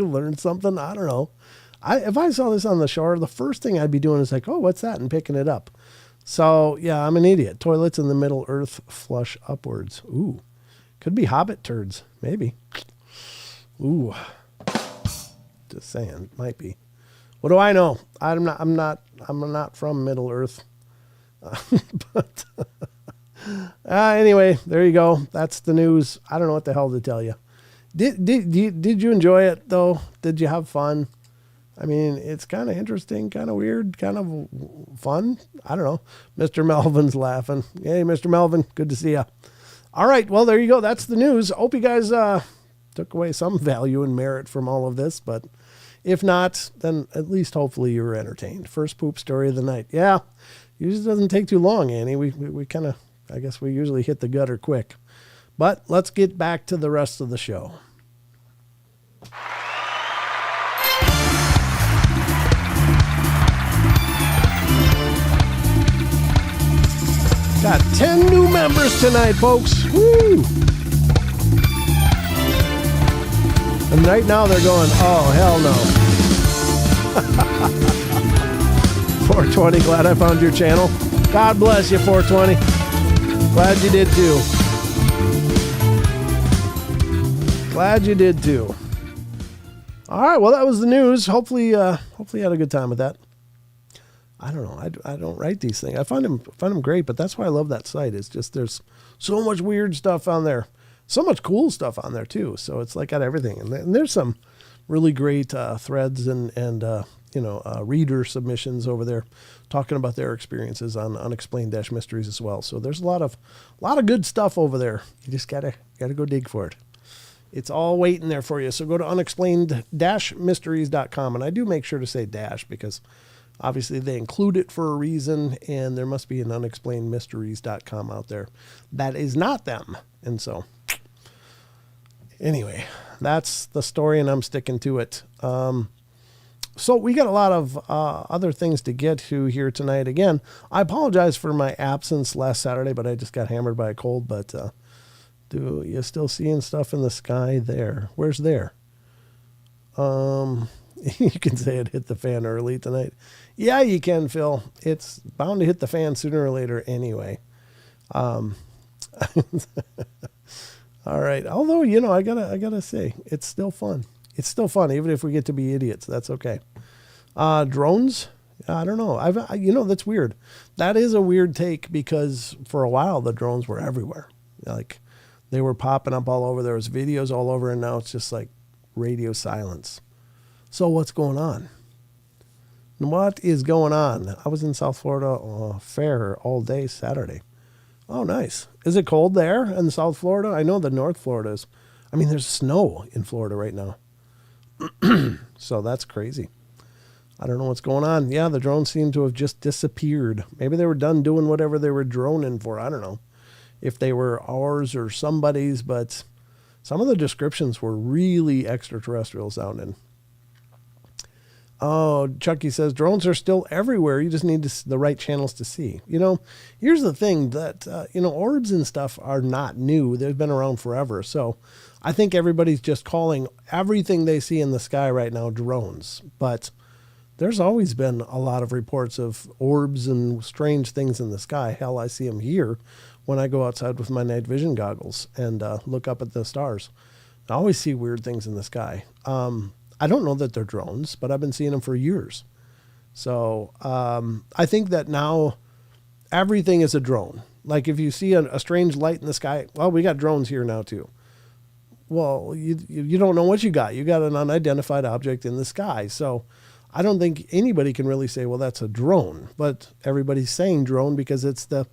learned something. I don't know. If I saw this on the shore, the first thing I'd be doing is like, oh, what's that? And picking it up. So, yeah, I'm an idiot. Toilets in the Middle Earth flush upwards. Ooh. Could be hobbit turds. Maybe. Ooh. Just saying. Might be. What do I know? I'm not from Middle Earth. But anyway, there you go. That's the news. I don't know what the hell to tell you. Did you enjoy it though? Did you have fun? I mean, it's kind of interesting, kind of weird, kind of fun. I don't know. Mr. Melvin's laughing. Hey, Mr. Melvin, good to see you. All right, well, there you go. That's the news. Hope you guys took away some value and merit from all of this, but if not, then at least hopefully you were entertained. First poop story of the night. Yeah, usually doesn't take too long, Annie. We kind of, I guess we usually hit the gutter quick. But let's get back to the rest of the show. Got 10 new members tonight, folks. Woo! And right now they're going, oh, hell no. 420, glad I found your channel. God bless you, 420. Glad you did too. Glad you did too. All right, well, that was the news. Hopefully you had a good time with that. I don't know. I don't write these things. I find them great, but that's why I love that site. It's just there's so much weird stuff on there, so much cool stuff on there too. So it's like got everything, and there's some really great threads and reader submissions over there talking about their experiences on unexplained mysteries as well. So there's a lot of good stuff over there. You just gotta go dig for it. It's all waiting there for you. So go to unexplained-mysteries.com, and I do make sure to say dash because obviously they include it for a reason, and there must be an unexplainedmysteries.com out there that is not them. And so anyway, that's the story, and I'm sticking to it. So we got a lot of other things to get to here tonight. Again, I apologize for my absence last Saturday, but I just got hammered by a cold. But do you still seeing stuff in the sky there? Where's there? You can say it hit the fan early tonight. Yeah, you can, Phil. It's bound to hit the fan sooner or later anyway. All right. Although, I gotta say, it's still fun. It's still fun, even if we get to be idiots. That's okay. Drones? I don't know. That's weird. That is a weird take because for a while the drones were everywhere. Like they were popping up all over. There was videos all over, and now it's just like radio silence. So what's going on? What is going on? I was in South Florida fair all day Saturday. Oh, nice. Is it cold there in South Florida? I know the North Florida is. I mean, there's snow in Florida right now. So that's crazy. I don't know what's going on. Yeah, the drones seem to have just disappeared. Maybe they were done doing whatever they were droning for. I don't know if they were ours or somebody's, but some of the descriptions were really extraterrestrial sounding. Oh, Chucky says drones are still everywhere. You just need the right channels to see. Here's the thing that, orbs and stuff are not new. They've been around forever. So I think everybody's just calling everything they see in the sky right now drones. But there's always been a lot of reports of orbs and strange things in the sky. Hell, I see them here when I go outside with my night vision goggles and look up at the stars. I always see weird things in the sky. I don't know that they're drones, but I've been seeing them for years. So I think that now everything is a drone. Like if you see a strange light in the sky, well, we got drones here now too. Well, you don't know what you got. You got an unidentified object in the sky. So I don't think anybody can really say, well, that's a drone. But everybody's saying drone because it's the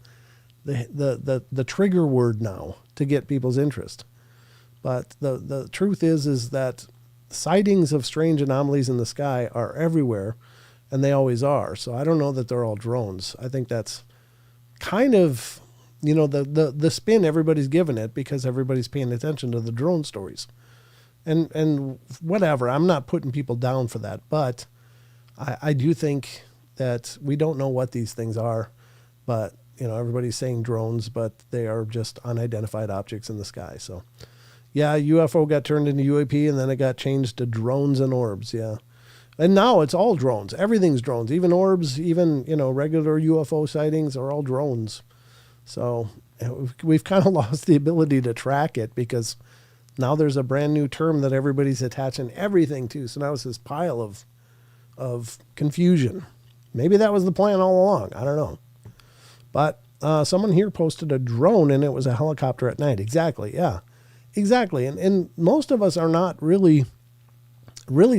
trigger word now to get people's interest. But the truth is that sightings of strange anomalies in the sky are everywhere, and they always are. So I don't know that they're all drones. I think that's kind of, the spin everybody's given it because everybody's paying attention to the drone stories. And whatever, I'm not putting people down for that, but I do think that we don't know what these things are, but, everybody's saying drones, but they are just unidentified objects in the sky. So yeah, UFO got turned into UAP, and then it got changed to drones and orbs, yeah. And now it's all drones. Everything's drones. Even orbs, even, regular UFO sightings are all drones. So we've kind of lost the ability to track it because now there's a brand new term that everybody's attaching everything to. So now it's this pile of confusion. Maybe that was the plan all along. I don't know. But someone here posted a drone, and it was a helicopter at night. Exactly, yeah. Exactly. And most of us are not really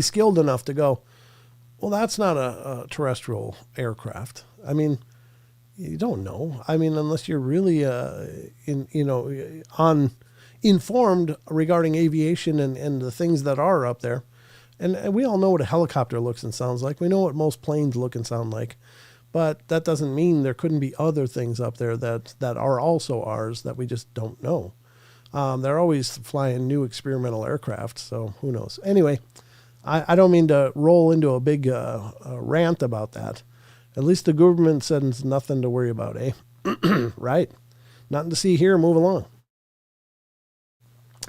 skilled enough to go, well, that's not a terrestrial aircraft. I mean, you don't know. I mean, unless you're really informed regarding aviation and the things that are up there. And we all know what a helicopter looks and sounds like. We know what most planes look and sound like. But that doesn't mean there couldn't be other things up there that are also ours that we just don't know. They're always flying new experimental aircraft, so who knows. Anyway, I don't mean to roll into a big rant about that. At least the government said it's nothing to worry about, eh? Right? Nothing to see here, move along.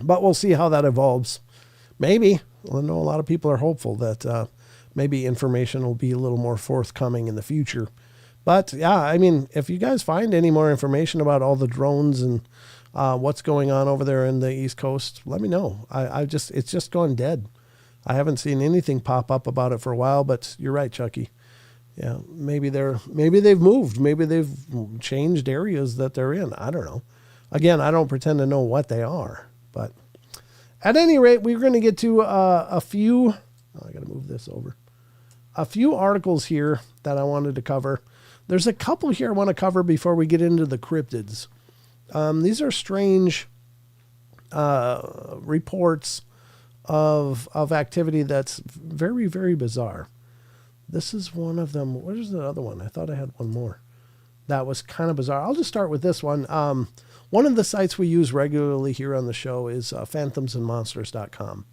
But we'll see how that evolves. Maybe. I know a lot of people are hopeful that maybe information will be a little more forthcoming in the future. But yeah, I mean, if you guys find any more information about all the drones and what's going on over there in the East Coast, let me know. It's just gone dead. I haven't seen anything pop up about it for a while, but you're right, Chucky. Yeah, maybe they've moved. Maybe they've changed areas that they're in. I don't know. Again, I don't pretend to know what they are, but at any rate, we're going to get to a few. I got to move this over. A few articles here that I wanted to cover. There's a couple here I want to cover before we get into the cryptids. These are strange reports of activity that's very, very bizarre. This is one of them. What is the other one? I thought I had one more. That was kind of bizarre. I'll just start with this one. One of the sites we use regularly here on the show is phantomsandmonsters.com.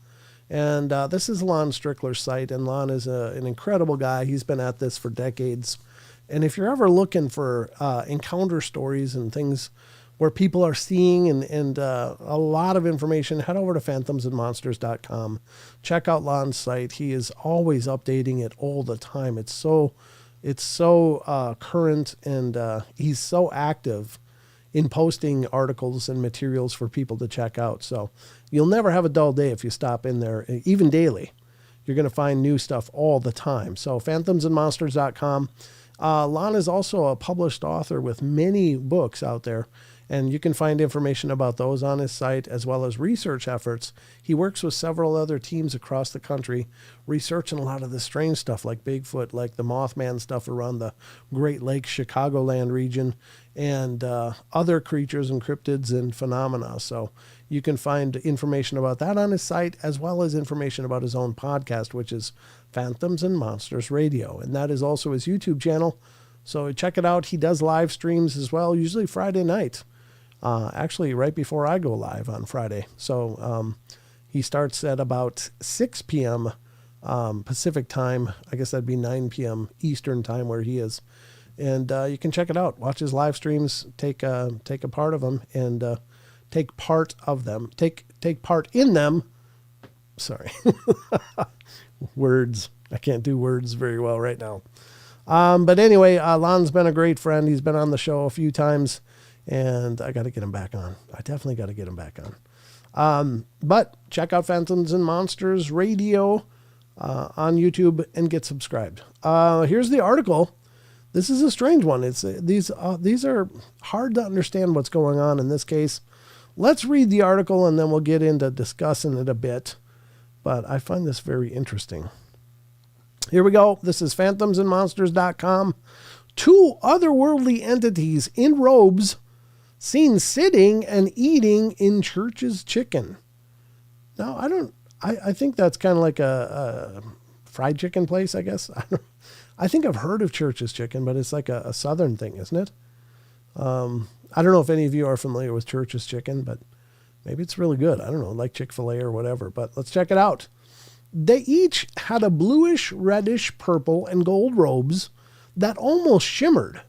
And this is Lon Strickler's site, and Lon is an incredible guy. He's been at this for decades. And if you're ever looking for encounter stories and things where people are seeing and a lot of information, head over to phantomsandmonsters.com. Check out Lon's site. He is always updating it all the time. It's so current, and he's so active in posting articles and materials for people to check out. So you'll never have a dull day if you stop in there, even daily. You're going to find new stuff all the time. So phantomsandmonsters.com. Lon is also a published author with many books out there. And you can find information about those on his site, as well as research efforts. He works with several other teams across the country, researching a lot of the strange stuff like Bigfoot, like the Mothman stuff around the Great Lakes, Chicagoland region, and other creatures and cryptids and phenomena. So you can find information about that on his site, as well as information about his own podcast, which is Phantoms and Monsters Radio. And that is also his YouTube channel. So check it out. He does live streams as well, usually Friday night. Actually, right before I go live on Friday. So he starts at about 6 p.m. Pacific time. I guess that'd be 9 p.m. Eastern time where he is. And you can check it out. Watch his live streams. Take a part of them and take part of them. Take part in them. Sorry, words. I can't do words very well right now. But anyway, Lon's been a great friend. He's been on the show a few times. And I got to get him back on. I definitely got to get him back on. But check out Phantoms and Monsters Radio on YouTube and get subscribed. Here's the article. This is a strange one. These are hard to understand what's going on in this case. Let's read the article and then we'll get into discussing it a bit. But I find this very interesting. Here we go. This is phantomsandmonsters.com. 2 otherworldly entities in robes seen sitting and eating in Church's Chicken. Now, I think that's kind of like a fried chicken place, I guess. I think I've heard of Church's Chicken, but it's like a southern thing, isn't it? I don't know if any of you are familiar with Church's Chicken, but maybe it's really good. I don't know, like Chick-fil-A or whatever, but let's check it out. They each had a bluish, reddish, purple, and gold robes that almost shimmered.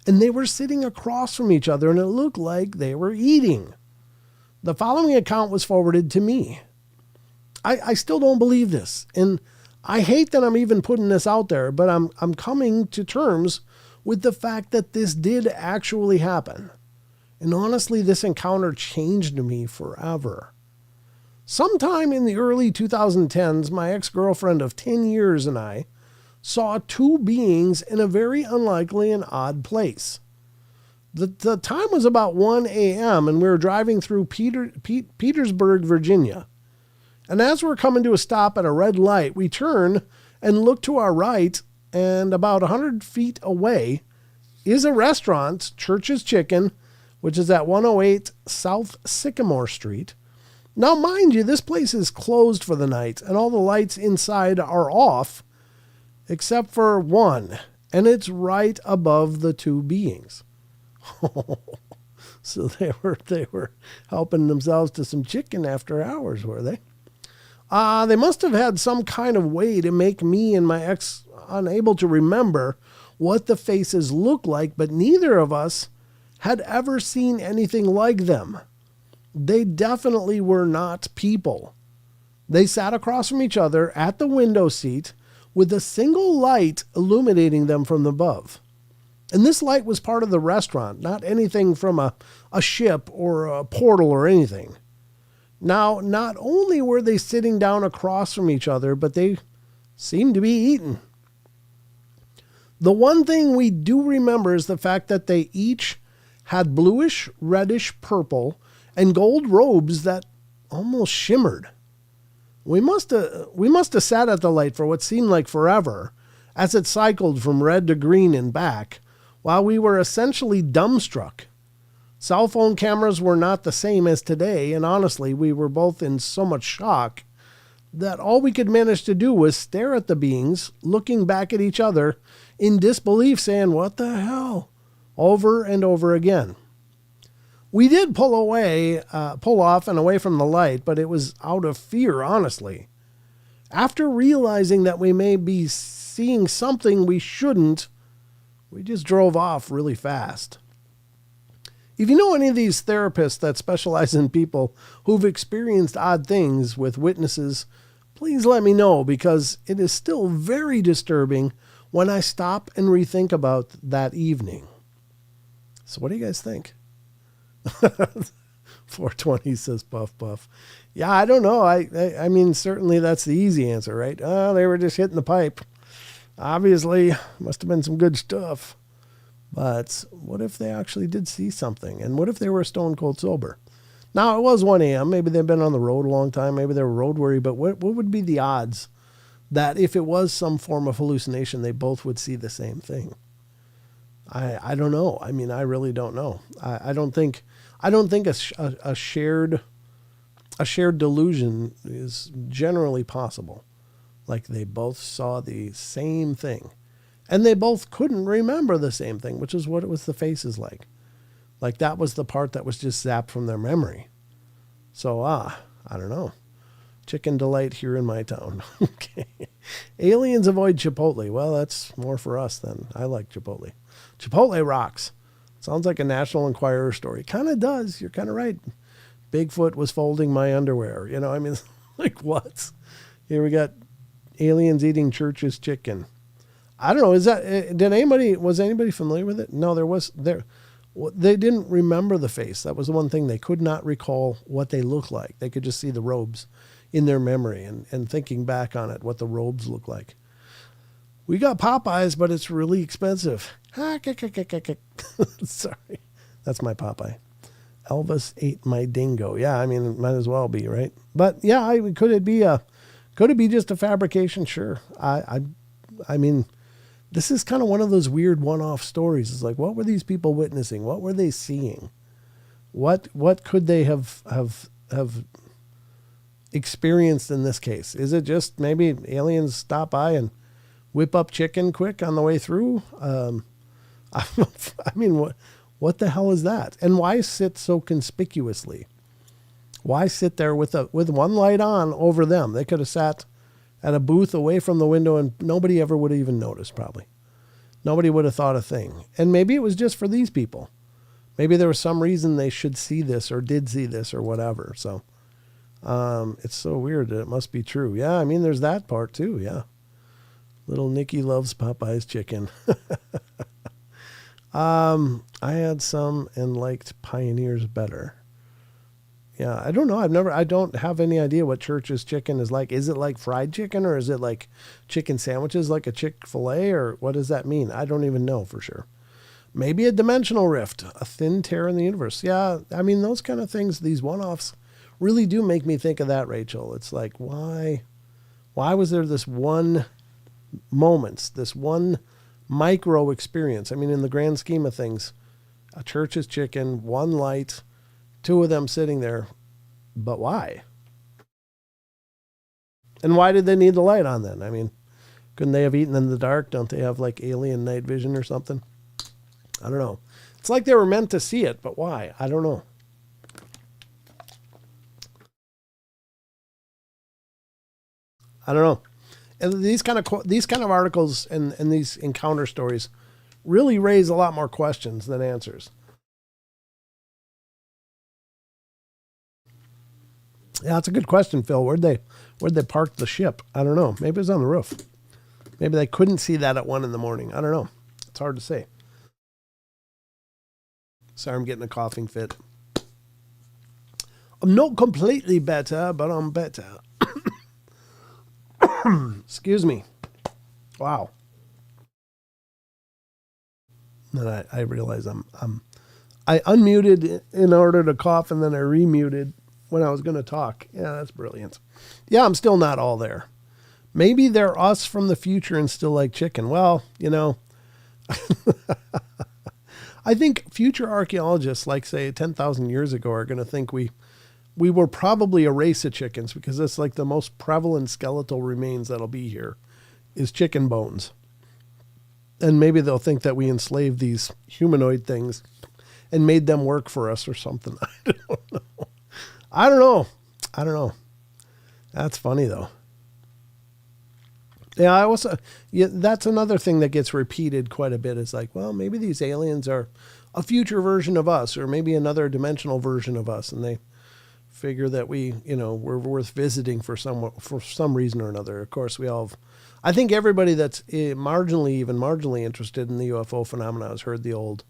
And they were sitting across from each other, and it looked like they were eating. The following account was forwarded to me. I still don't believe this, and I hate that I'm even putting this out there, but I'm coming to terms with the fact that this did actually happen. And honestly, this encounter changed me forever. Sometime in the early 2010s, my ex-girlfriend of 10 years and I saw 2 beings in a very unlikely and odd place. The time was about 1 a.m. and we were driving through Petersburg, Virginia. And as we're coming to a stop at a red light, we turn and look to our right, and about 100 feet away is a restaurant, Church's Chicken, which is at 108 South Sycamore Street. Now, mind you, this place is closed for the night, and all the lights inside are off, except for one, and it's right above the 2 beings. So they were helping themselves to some chicken after hours, were they? They must have had some kind of way to make me and my ex unable to remember what the faces looked like, but neither of us had ever seen anything like them. They definitely were not people. They sat across from each other at the window seat with a single light illuminating them from above. And this light was part of the restaurant, not anything from a ship or a portal or anything. Now, not only were they sitting down across from each other, but they seemed to be eating. The one thing we do remember is the fact that they each had bluish, reddish, purple, and gold robes that almost shimmered. We must have sat at the light for what seemed like forever, as it cycled from red to green and back, while we were essentially dumbstruck. Cell phone cameras were not the same as today, and honestly, we were both in so much shock that all we could manage to do was stare at the beings, looking back at each other in disbelief, saying, "What the hell?" over and over again. We did pull off and away from the light, but it was out of fear, honestly. After realizing that we may be seeing something we shouldn't, we just drove off really fast. If you know any of these therapists that specialize in people who've experienced odd things with witnesses, please let me know, because it is still very disturbing when I stop and rethink about that evening. So what do you guys think? 420 says puff puff. Yeah, I don't know. I mean, certainly that's the easy answer, right? Oh, they were just hitting the pipe. Obviously, must have been some good stuff. But what if they actually did see something? And what if they were stone cold sober? Now, it was 1 a.m. Maybe they've been on the road a long time. Maybe they were road weary. But what would be the odds that if it was some form of hallucination, they both would see the same thing? I don't know. I mean, I really don't know. I don't think a shared delusion is generally possible. Like they both saw the same thing. And they both couldn't remember the same thing, which is what it was the faces like. Like that was the part that was just zapped from their memory. So, I don't know. Chicken delight here in my town. Okay. Aliens avoid Chipotle. Well, that's more for us then. I like Chipotle. Chipotle rocks. Sounds like a National Enquirer story. Kind of does. You're kind of right. Bigfoot was folding my underwear. You know, I mean, like what? Here we got aliens eating church's chicken. I don't know. Was anybody familiar with it? No, they didn't remember the face. That was the one thing. They could not recall what they looked like. They could just see the robes in their memory and thinking back on it, what the robes look like. We got Popeyes, but it's really expensive. Sorry. That's my Popeye. Elvis ate my dingo. Yeah, I mean, it might as well be, right? But yeah, could it be just a fabrication? Sure. I mean, this is kind of one of those weird one-off stories. It's like, what were these people witnessing? What were they seeing? What could they have experienced in this case? Is it just maybe aliens stop by and whip up chicken quick on the way through? I mean, what the hell is that? And why sit so conspicuously? Why sit there with one light on over them? They could have sat at a booth away from the window and nobody ever would have even noticed, probably. Nobody would have thought a thing. And maybe it was just for these people. Maybe there was some reason they should see this or did see this or whatever. So it's so weird that it must be true. Yeah, I mean, there's that part too, yeah. Little Nikki loves Popeye's chicken. I had some and liked Pioneers better. Yeah, I don't know. I don't have any idea what Church's chicken is like. Is it like fried chicken or is it like chicken sandwiches like a Chick-fil-A or what does that mean? I don't even know for sure. Maybe a dimensional rift, a thin tear in the universe. Yeah, I mean, those kind of things, these one-offs really do make me think of that, Rachel. It's like, why was there this one moment, this one micro experience? I mean, in the grand scheme of things, a Church's chicken, one light, two of them sitting there, but why? And why did they need the light on then? I mean, couldn't they have eaten in the dark? Don't they have like alien night vision or something? I don't know. It's like they were meant to see it, but why? I don't know. I don't know. And these kind of articles and these encounter stories really raise a lot more questions than answers. Yeah, it's a good question, Phil. Where'd they park the ship? I don't know. Maybe it was on the roof. Maybe they couldn't see that at 1 a.m. I don't know. It's hard to say. Sorry, I'm getting a coughing fit. I'm not completely better, but I'm better. Excuse me. Wow. Then I realize I unmuted in order to cough and then I remuted when I was going to talk. Yeah, that's brilliant. Yeah, I'm still not all there. Maybe they're us from the future and still like chicken. Well, you know, I think future archaeologists, like say 10,000 years ago, are going to think we were probably a race of chickens because that's like the most prevalent skeletal remains that'll be here is chicken bones. And maybe they'll think that we enslaved these humanoid things and made them work for us or something. I don't know. That's funny though. Yeah, that's another thing that gets repeated quite a bit. Is like, well, maybe these aliens are a future version of us, or maybe another dimensional version of us, and they figure that we're worth visiting for some reason or another. Of course, I think everybody that's marginally interested in the UFO phenomena has heard the old,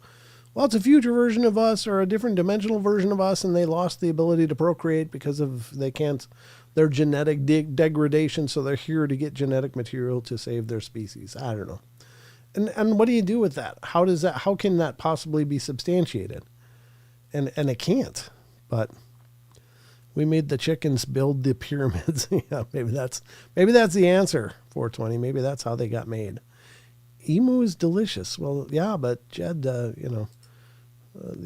well, it's a future version of us or a different dimensional version of us, and they lost the ability to procreate because of their genetic degradation, so they're here to get genetic material to save their species. I don't know. And what do you do with that? How can that possibly be substantiated? And it can't. But we made the chickens build the pyramids. Yeah, maybe that's the answer. 420. Maybe that's how they got made. Emu is delicious. Well, yeah, but Jed, the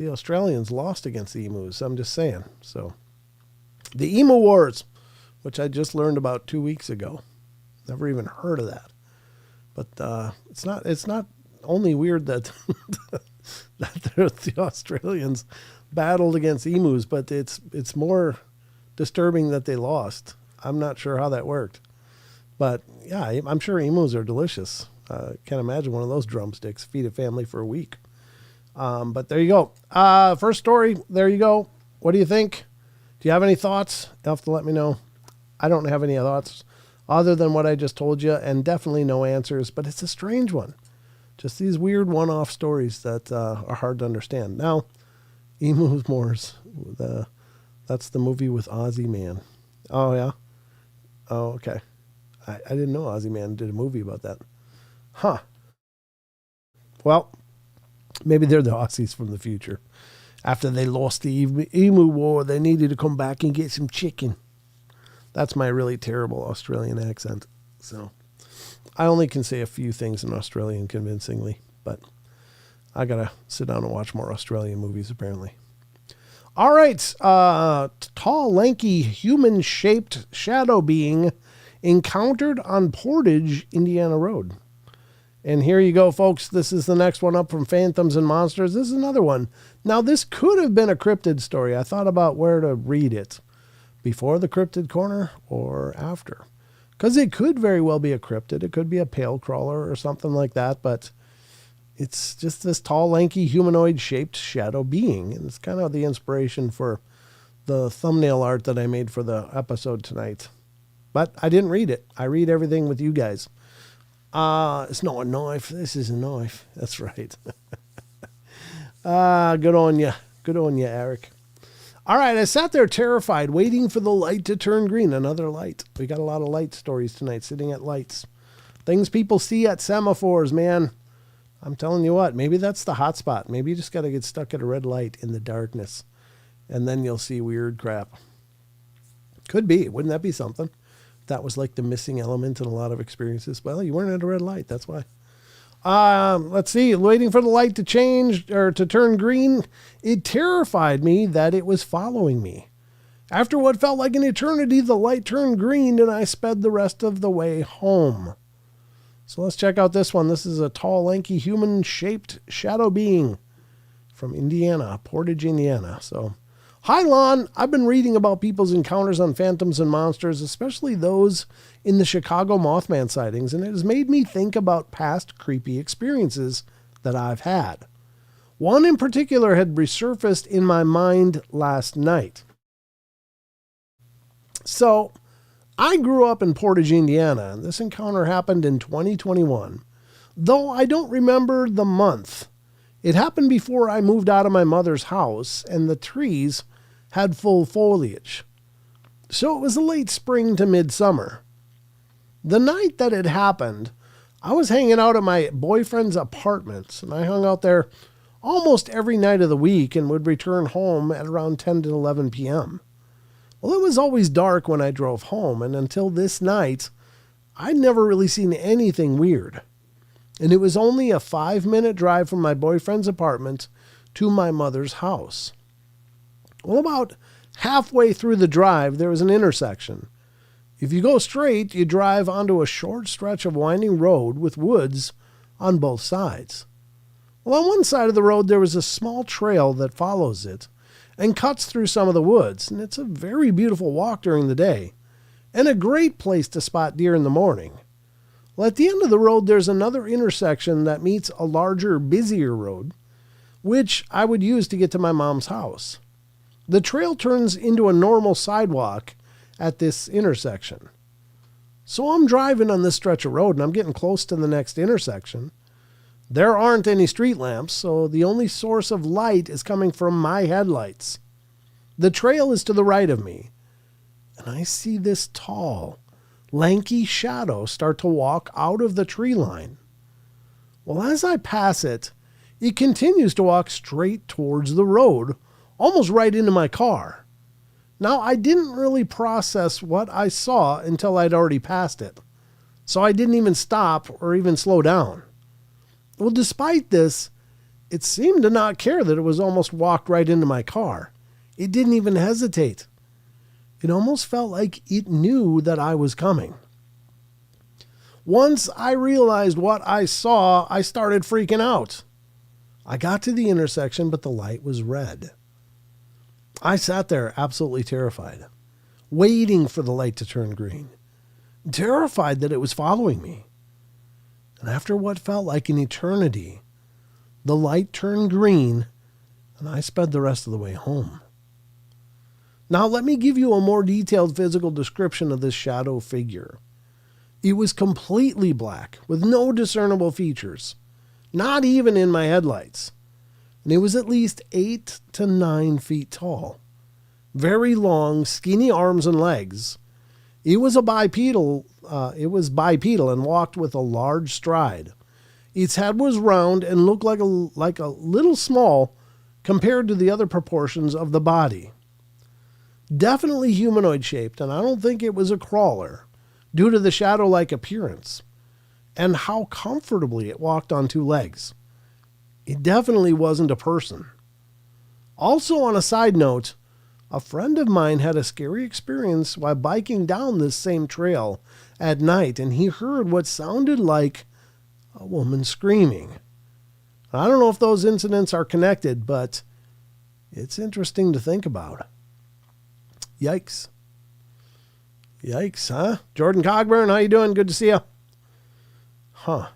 Australians lost against the emus. I'm just saying. So the emu wars, which I just learned about 2 weeks ago. Never even heard of that. But it's not only weird that the Australians battled against emus, but it's more disturbing that they lost. I'm not sure how that worked. But yeah, I'm sure emus are delicious. Can't imagine one of those drumsticks feed a family for a week. But there you go. First story, there you go. What do you think? Do you have any thoughts? You'll have to let me know. I don't have any thoughts other than what I just told you, and definitely no answers, but it's a strange one. Just these weird one-off stories that are hard to understand. Now, Emu Moors, that's the movie with Ozzy Man. Oh, yeah? Oh, okay. I didn't know Ozzy Man did a movie about that. Huh. Well, maybe they're the Aussies from the future. After they lost the Emu War, they needed to come back and get some chicken. That's my really terrible Australian accent. So I only can say a few things in Australian convincingly, but I got to sit down and watch more Australian movies apparently. All right. Tall, lanky, human-shaped shadow being encountered on Portage, Indiana Road. And here you go, folks. This is the next one up from Phantoms and Monsters. This is another one. Now, this could have been a cryptid story. I thought about where to read it. Before the cryptid corner or after. Because it could very well be a cryptid. It could be a pale crawler or something like that. But it's just this tall, lanky, humanoid-shaped shadow being. And it's kind of the inspiration for the thumbnail art that I made for the episode tonight. But I didn't read it. I read everything with you guys. It's not a knife. This is a knife. That's right. Good on you. Good on you, Eric. All right, I sat there terrified, waiting for the light to turn green. Another light. We got a lot of light stories tonight, sitting at lights. Things people see at semaphores, man. I'm telling you what, maybe that's the hot spot. Maybe you just got to get stuck at a red light in the darkness, and then you'll see weird crap. Could be. Wouldn't that be something? That was like the missing element in a lot of experiences. Well, you weren't at a red light. That's why. Let's see. Waiting for the light to change or to turn green. It terrified me that it was following me. After what felt like an eternity, the light turned green and I sped the rest of the way home. So let's check out this one. This is a tall, lanky, human-shaped shadow being from Indiana, Portage, Indiana. So, hi, Lon. I've been reading about people's encounters on Phantoms and Monsters, especially those in the Chicago Mothman sightings, and it has made me think about past creepy experiences that I've had. One in particular had resurfaced in my mind last night. So, I grew up in Portage, Indiana, and this encounter happened in 2021. Though I don't remember the month. It happened before I moved out of my mother's house, and the trees had full foliage. So it was late spring to midsummer. The night that it happened, I was hanging out at my boyfriend's apartment, and I hung out there almost every night of the week and would return home at around 10 to 11 p.m. Well, it was always dark when I drove home, and until this night, I'd never really seen anything weird. And it was only a 5-minute drive from my boyfriend's apartment to my mother's house. Well, about halfway through the drive, there was an intersection. If you go straight, you drive onto a short stretch of winding road with woods on both sides. Well, on one side of the road, there was a small trail that follows it and cuts through some of the woods, and it's a very beautiful walk during the day and a great place to spot deer in the morning. Well, at the end of the road, there's another intersection that meets a larger, busier road, which I would use to get to my mom's house. The trail turns into a normal sidewalk at this intersection. So I'm driving on this stretch of road, and I'm getting close to the next intersection. There aren't any street lamps, so the only source of light is coming from my headlights. The trail is to the right of me, and I see this tall, lanky shadow start to walk out of the tree line. Well, as I pass it, it continues to walk straight towards the road, almost right into my car. Now, I didn't really process what I saw until I'd already passed it, so I didn't even stop or even slow down. Well, despite this, it seemed to not care that it was almost walked right into my car. It didn't even hesitate. It almost felt like it knew that I was coming. Once I realized what I saw, I started freaking out. I got to the intersection, but the light was red. I sat there absolutely terrified, waiting for the light to turn green, terrified that it was following me. And after what felt like an eternity, the light turned green, and I sped the rest of the way home. Now let me give you a more detailed physical description of this shadow figure. It was completely black, with no discernible features, not even in my headlights. And it was at least 8 to 9 feet tall. Very long, skinny arms and legs. It was bipedal and walked with a large stride. Its head was round and looked like a little small compared to the other proportions of the body. Definitely humanoid shaped, and I don't think it was a crawler due to the shadow-like appearance and how comfortably it walked on 2 legs. It definitely wasn't a person. Also, on a side note, a friend of mine had a scary experience while biking down this same trail at night, and he heard what sounded like a woman screaming. I don't know if those incidents are connected, but it's interesting to think about. Yikes. Yikes, huh? Jordan Cogburn, how you doing? Good to see you. Huh.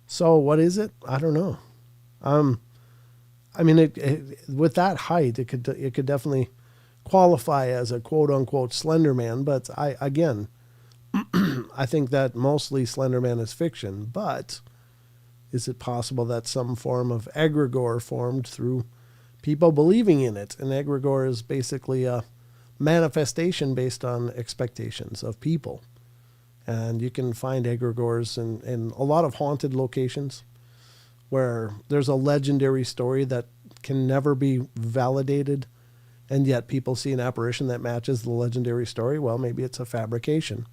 So what is it? I don't know. I mean, with that height, it could definitely qualify as a quote-unquote Slender Man, but I think that mostly Slender Man is fiction, but is it possible that some form of egregore formed through people believing in it? An egregore is basically a manifestation based on expectations of people. And you can find egregores in a lot of haunted locations where there's a legendary story that can never be validated, and yet people see an apparition that matches the legendary story. Well, maybe it's a fabrication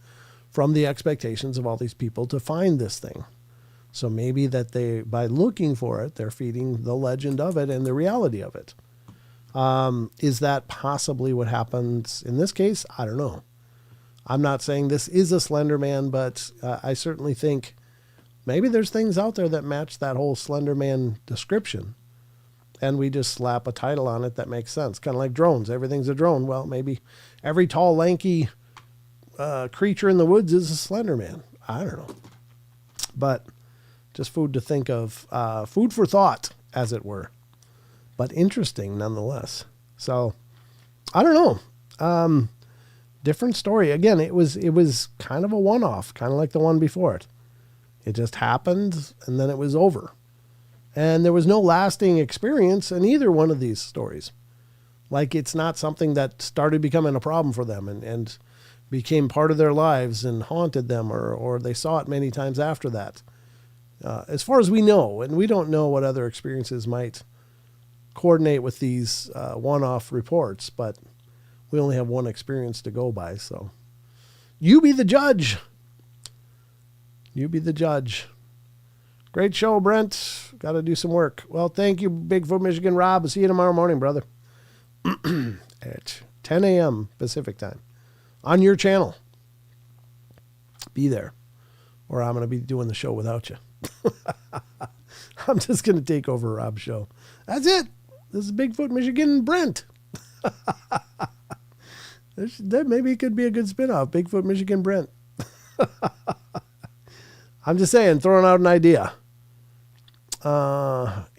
from the expectations of all these people to find this thing. So maybe that by looking for it, they're feeding the legend of it and the reality of it. Is that possibly what happens in this case? I don't know. I'm not saying this is a Slender Man, but I certainly think maybe there's things out there that match that whole Slender Man description. And we just slap a title on it that makes sense. Kind of like drones. Everything's a drone. Well, maybe every tall, lanky creature in the woods is a Slender Man. I don't know. But just food to think of. Food for thought, as it were. But interesting nonetheless. So, I don't know. Different story. Again, it was kind of a one-off, kind of like the one before it. It just happened, and then it was over. And there was no lasting experience in either one of these stories. Like, it's not something that started becoming a problem for them and became part of their lives and haunted them, or they saw it many times after that. As far as we know, and we don't know what other experiences might coordinate with these one-off reports, but we only have one experience to go by, so you be the judge. You be the judge. Great show, Brent. Got to do some work. Well, thank you, Bigfoot Michigan Rob. I'll see you tomorrow morning, brother. At 10 a.m. Pacific time on your channel. Be there, or I'm going to be doing the show without you. I'm just going to take over Rob's show. That's it. This is Bigfoot Michigan Brent. Maybe it could be a good spinoff, Bigfoot Michigan Brent. I'm just saying, throwing out an idea.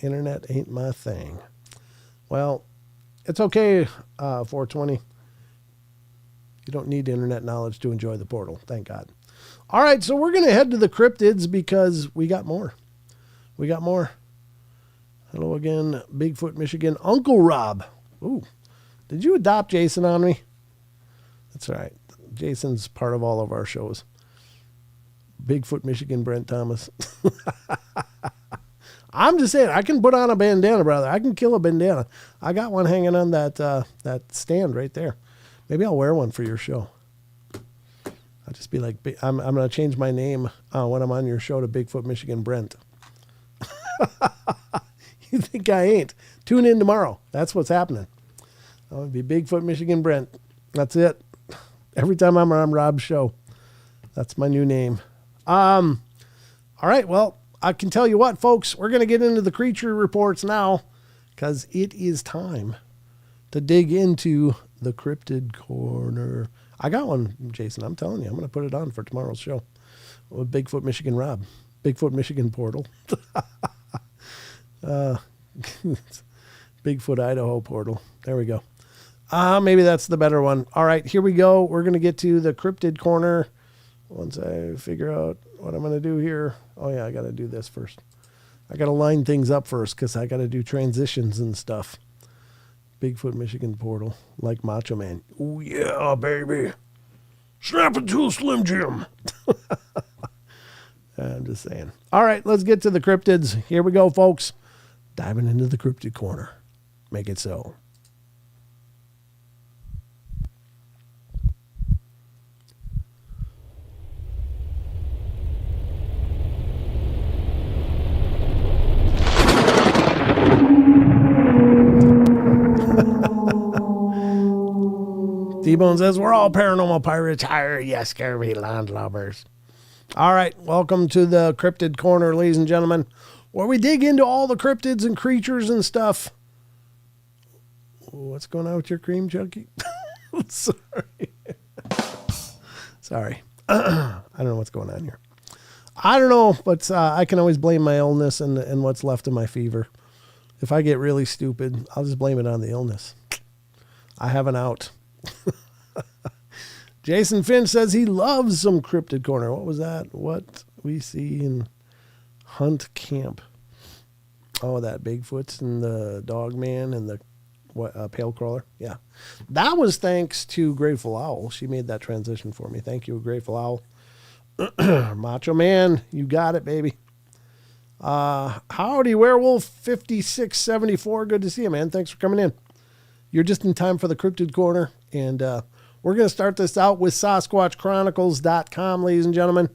Internet ain't my thing. Well, it's okay, 420. You don't need internet knowledge to enjoy the portal, thank God. All right, so we're going to head to the cryptids because we got more. We got more. Hello again, Bigfoot Michigan. Uncle Rob. Ooh, did you adopt Jason on me? That's all right. Jason's part of all of our shows. Bigfoot, Michigan, Brent Thomas. I'm just saying, I can put on a bandana, brother. I can kill a bandana. I got one hanging on that stand right there. Maybe I'll wear one for your show. I'll just be like, I'm going to change my name when I'm on your show to Bigfoot, Michigan, Brent. You think I ain't? Tune in tomorrow. That's what's happening. I'm going to be Bigfoot, Michigan, Brent. That's it. Every time I'm on Rob's show. That's my new name. All right, well, I can tell you what, folks, we're going to get into the creature reports now because it is time to dig into the cryptid corner. I got one, Jason. I'm telling you, I'm going to put it on for tomorrow's show with Bigfoot, Michigan Rob. Bigfoot, Michigan Portal. Bigfoot, Idaho Portal. There we go. Maybe that's the better one. All right, here we go. We're going to get to the cryptid corner once I figure out what I'm going to do here. Oh, yeah, I got to do this first. I got to line things up first because I got to do transitions and stuff. Bigfoot, Michigan Portal, like Macho Man. Oh, yeah, baby. Snap it to a Slim Jim. I'm just saying. All right, let's get to the cryptids. Here we go, folks. Diving into the cryptid corner. Make it so. T-Bone says, we're all paranormal pirates. Hire, yes, scary landlubbers. All right, welcome to the Cryptid Corner, ladies and gentlemen, where we dig into all the cryptids and creatures and stuff. What's going on with your cream, Chunky? Sorry. Sorry. I don't know what's going on here. I don't know, but I can always blame my illness and what's left of my fever. If I get really stupid, I'll just blame it on the illness. I have an out. Jason Finch says he loves some Cryptid Corner. What was that? What we see in Hunt Camp. Oh, that Bigfoot and the Dog Man and the Pale Crawler. Yeah. That was thanks to Grateful Owl. She made that transition for me. Thank you, Grateful Owl. Macho Man, you got it, baby. Howdy, Werewolf 5674. Good to see you, man. Thanks for coming in. You're just in time for the Cryptid Corner, and we're going to start this out with SasquatchChronicles.com, ladies and gentlemen.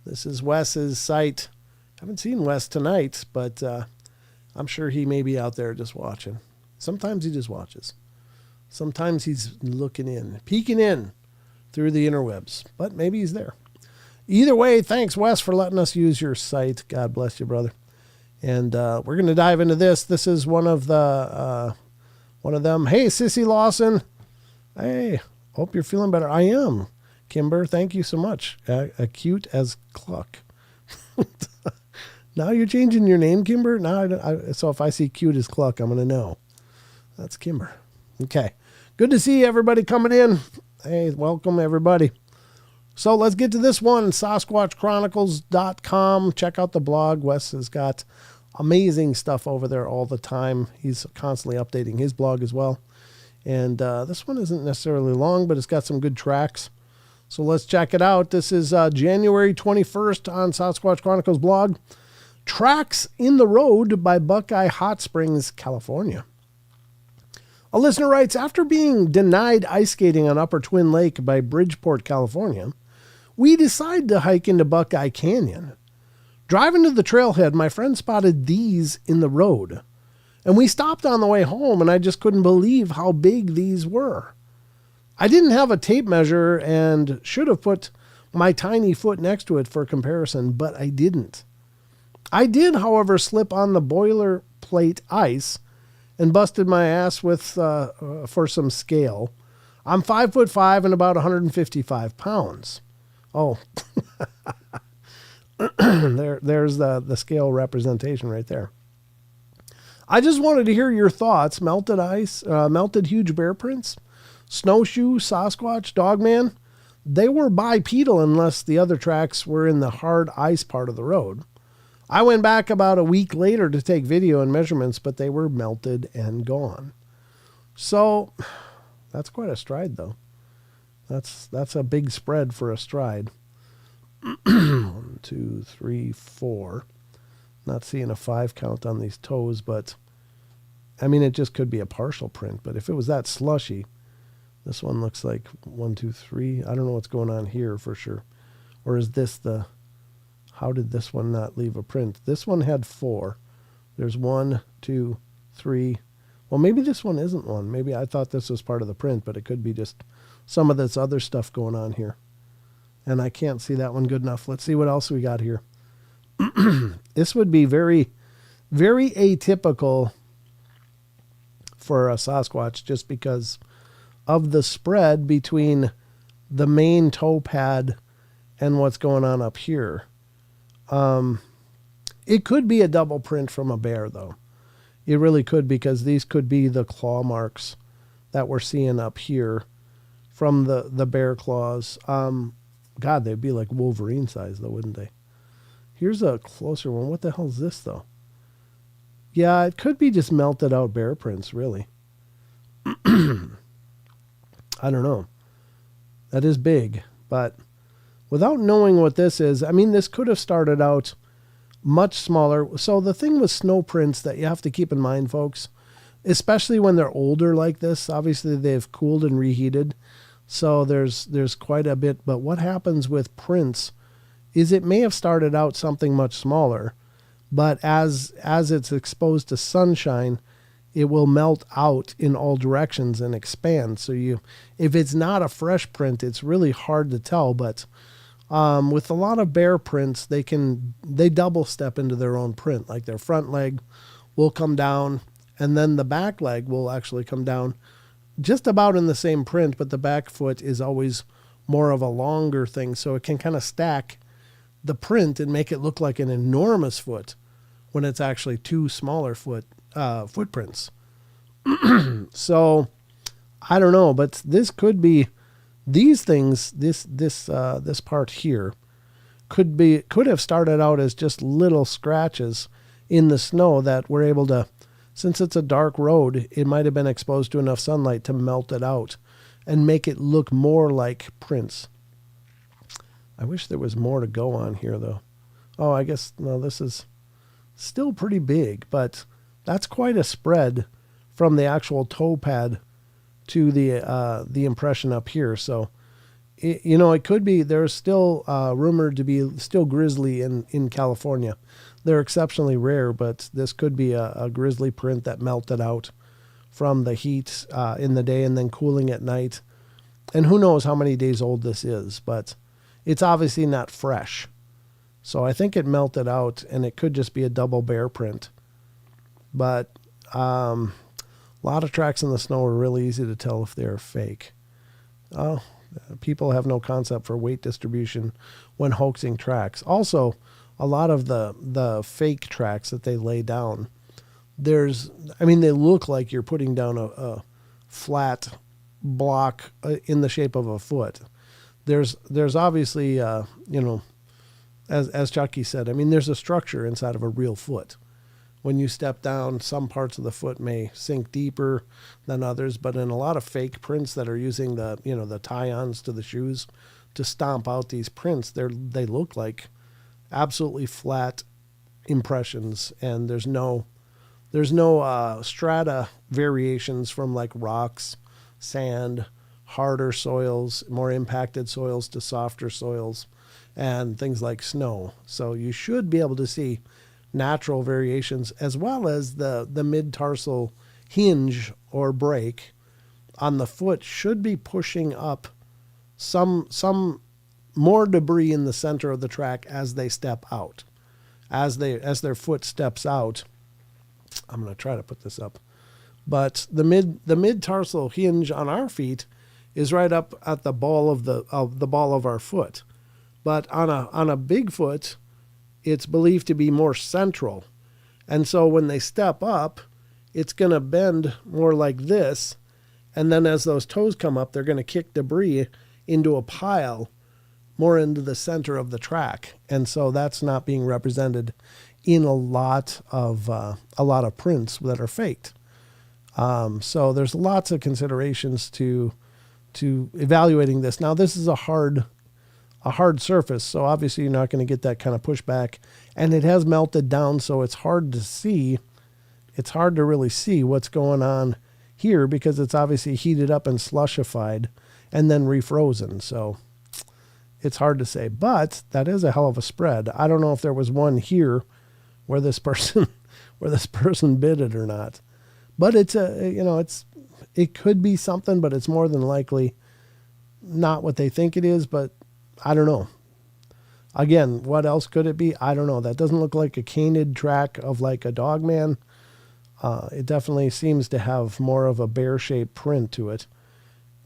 This is Wes's site. I haven't seen Wes tonight, but I'm sure he may be out there just watching. Sometimes he just watches. Sometimes he's looking in, peeking in through the interwebs, but maybe he's there. Either way, thanks, Wes, for letting us use your site. God bless you, brother. And we're going to dive into this. This is one of them. Hey, Sissy Lawson. Hey, hope you're feeling better. I am. Kimber, thank you so much. Acute as Cluck. Now you're changing your name, Kimber? Now, so if I see cute as Cluck, I'm going to know. That's Kimber. Okay. Good to see everybody coming in. Hey, welcome, everybody. So let's get to this one, SasquatchChronicles.com. Check out the blog. Wes has got amazing stuff over there all the time. He's constantly updating his blog as well. And this one isn't necessarily long, but it's got some good tracks. So let's check it out. This is January 21st on Sasquatch Chronicles blog. Tracks in the Road by Buckeye Hot Springs, California. A listener writes, after being denied ice skating on Upper Twin Lake by Bridgeport, California, we decided to hike into Buckeye Canyon. Driving to the trailhead, my friend spotted these in the road. And we stopped on the way home, and I just couldn't believe how big these were. I didn't have a tape measure and should have put my tiny foot next to it for comparison, but I didn't. I did, however, slip on the boilerplate ice and busted my ass with for some scale. I'm 5'5" and about 155 pounds. Oh, there's the scale representation right there. I just wanted to hear your thoughts. Melted ice, melted huge bear prints, snowshoe, Sasquatch, Dogman. They were bipedal unless the other tracks were in the hard ice part of the road. I went back about a week later to take video and measurements, but they were melted and gone. So that's quite a stride, though. That's a big spread for a stride. 1, 2, 3, 4. Not seeing a 5 count on these toes, but I mean, it just could be a partial print. But if it was that slushy, this one looks like 1, 2, 3. I don't know what's going on here for sure. Or is this the, how did this one not leave a print? This one had 4. There's 1, 2, 3. Well, maybe this one isn't one. Maybe I thought this was part of the print, but it could be just some of this other stuff going on here. And I can't see that one good enough. Let's see what else we got here. This would be very, very atypical for a Sasquatch just because of the spread between the main toe pad and what's going on up here. It could be a double print from a bear, though. It really could, because these could be the claw marks that we're seeing up here from the bear claws. God, they'd be like Wolverine size, though, wouldn't they? Here's a closer one. What the hell is this, though? Yeah, it could be just melted out bear prints, really. I don't know. That is big, but without knowing what this is, I mean, this could have started out much smaller. So the thing with snow prints that you have to keep in mind, folks, especially when they're older like this, obviously they've cooled and reheated. So there's quite a bit. But what happens with prints is it may have started out something much smaller, but as it's exposed to sunshine, it will melt out in all directions and expand. So if it's not a fresh print, it's really hard to tell. But with a lot of bear prints, they double step into their own print. Like their front leg will come down, and then the back leg will actually come down just about in the same print, but the back foot is always more of a longer thing. So it can kind of stack the print and make it look like an enormous foot when it's actually 2 smaller footprints. So I don't know, but this could be these things. This part here could have started out as just little scratches in the snow that were able to, since it's a dark road, it might have been exposed to enough sunlight to melt it out and make it look more like prints. I wish there was more to go on here, though. Oh, I guess, no, this is still pretty big, but that's quite a spread from the actual toe pad to the impression up here. So, it could be, there's still rumored to be still grizzly in California. They're exceptionally rare, but this could be a grizzly print that melted out from the heat in the day and then cooling at night. And who knows how many days old this is, but it's obviously not fresh. So I think it melted out, and it could just be a double bear print. But a lot of tracks in the snow are really easy to tell if they're fake. Oh, people have no concept for weight distribution when hoaxing tracks. Also, a lot of the fake tracks that they lay down, they look like you're putting down a flat block in the shape of a foot. There's obviously, as Chucky said, there's a structure inside of a real foot. When you step down, some parts of the foot may sink deeper than others, but in a lot of fake prints that are using the tie-ons to the shoes to stomp out these prints, they look like absolutely flat impressions, and there's no strata variations from like rocks, sand, harder soils, more impacted soils to softer soils, and things like snow. So you should be able to see natural variations, as well as the mid-tarsal hinge or break on the foot should be pushing up some more debris in the center of the track as they step out. As their foot steps out, I'm going to try to put this up, but the mid-tarsal hinge on our feet is right up at the ball of the ball of our foot. But on a Bigfoot, it's believed to be more central. And so when they step up, it's going to bend more like this. And then as those toes come up, they're going to kick debris into a pile more into the center of the track. And so that's not being represented in a lot of prints that are faked. So there's lots of considerations to evaluating this. Now, this is a hard a hard surface, so obviously you're not going to get that kind of pushback. And it has melted down, so it's hard to see. It's hard to really see what's going on here because it's obviously heated up and slushified and then refrozen. So it's hard to say, but that is a hell of a spread. I don't know if there was one here where this person bid it or not, but it's it could be something, but it's more than likely not what they think it is. But I don't know. Again, what else could it be? I don't know. That doesn't look like a canid track of like a dogman. It definitely seems to have more of a bear-shaped print to it.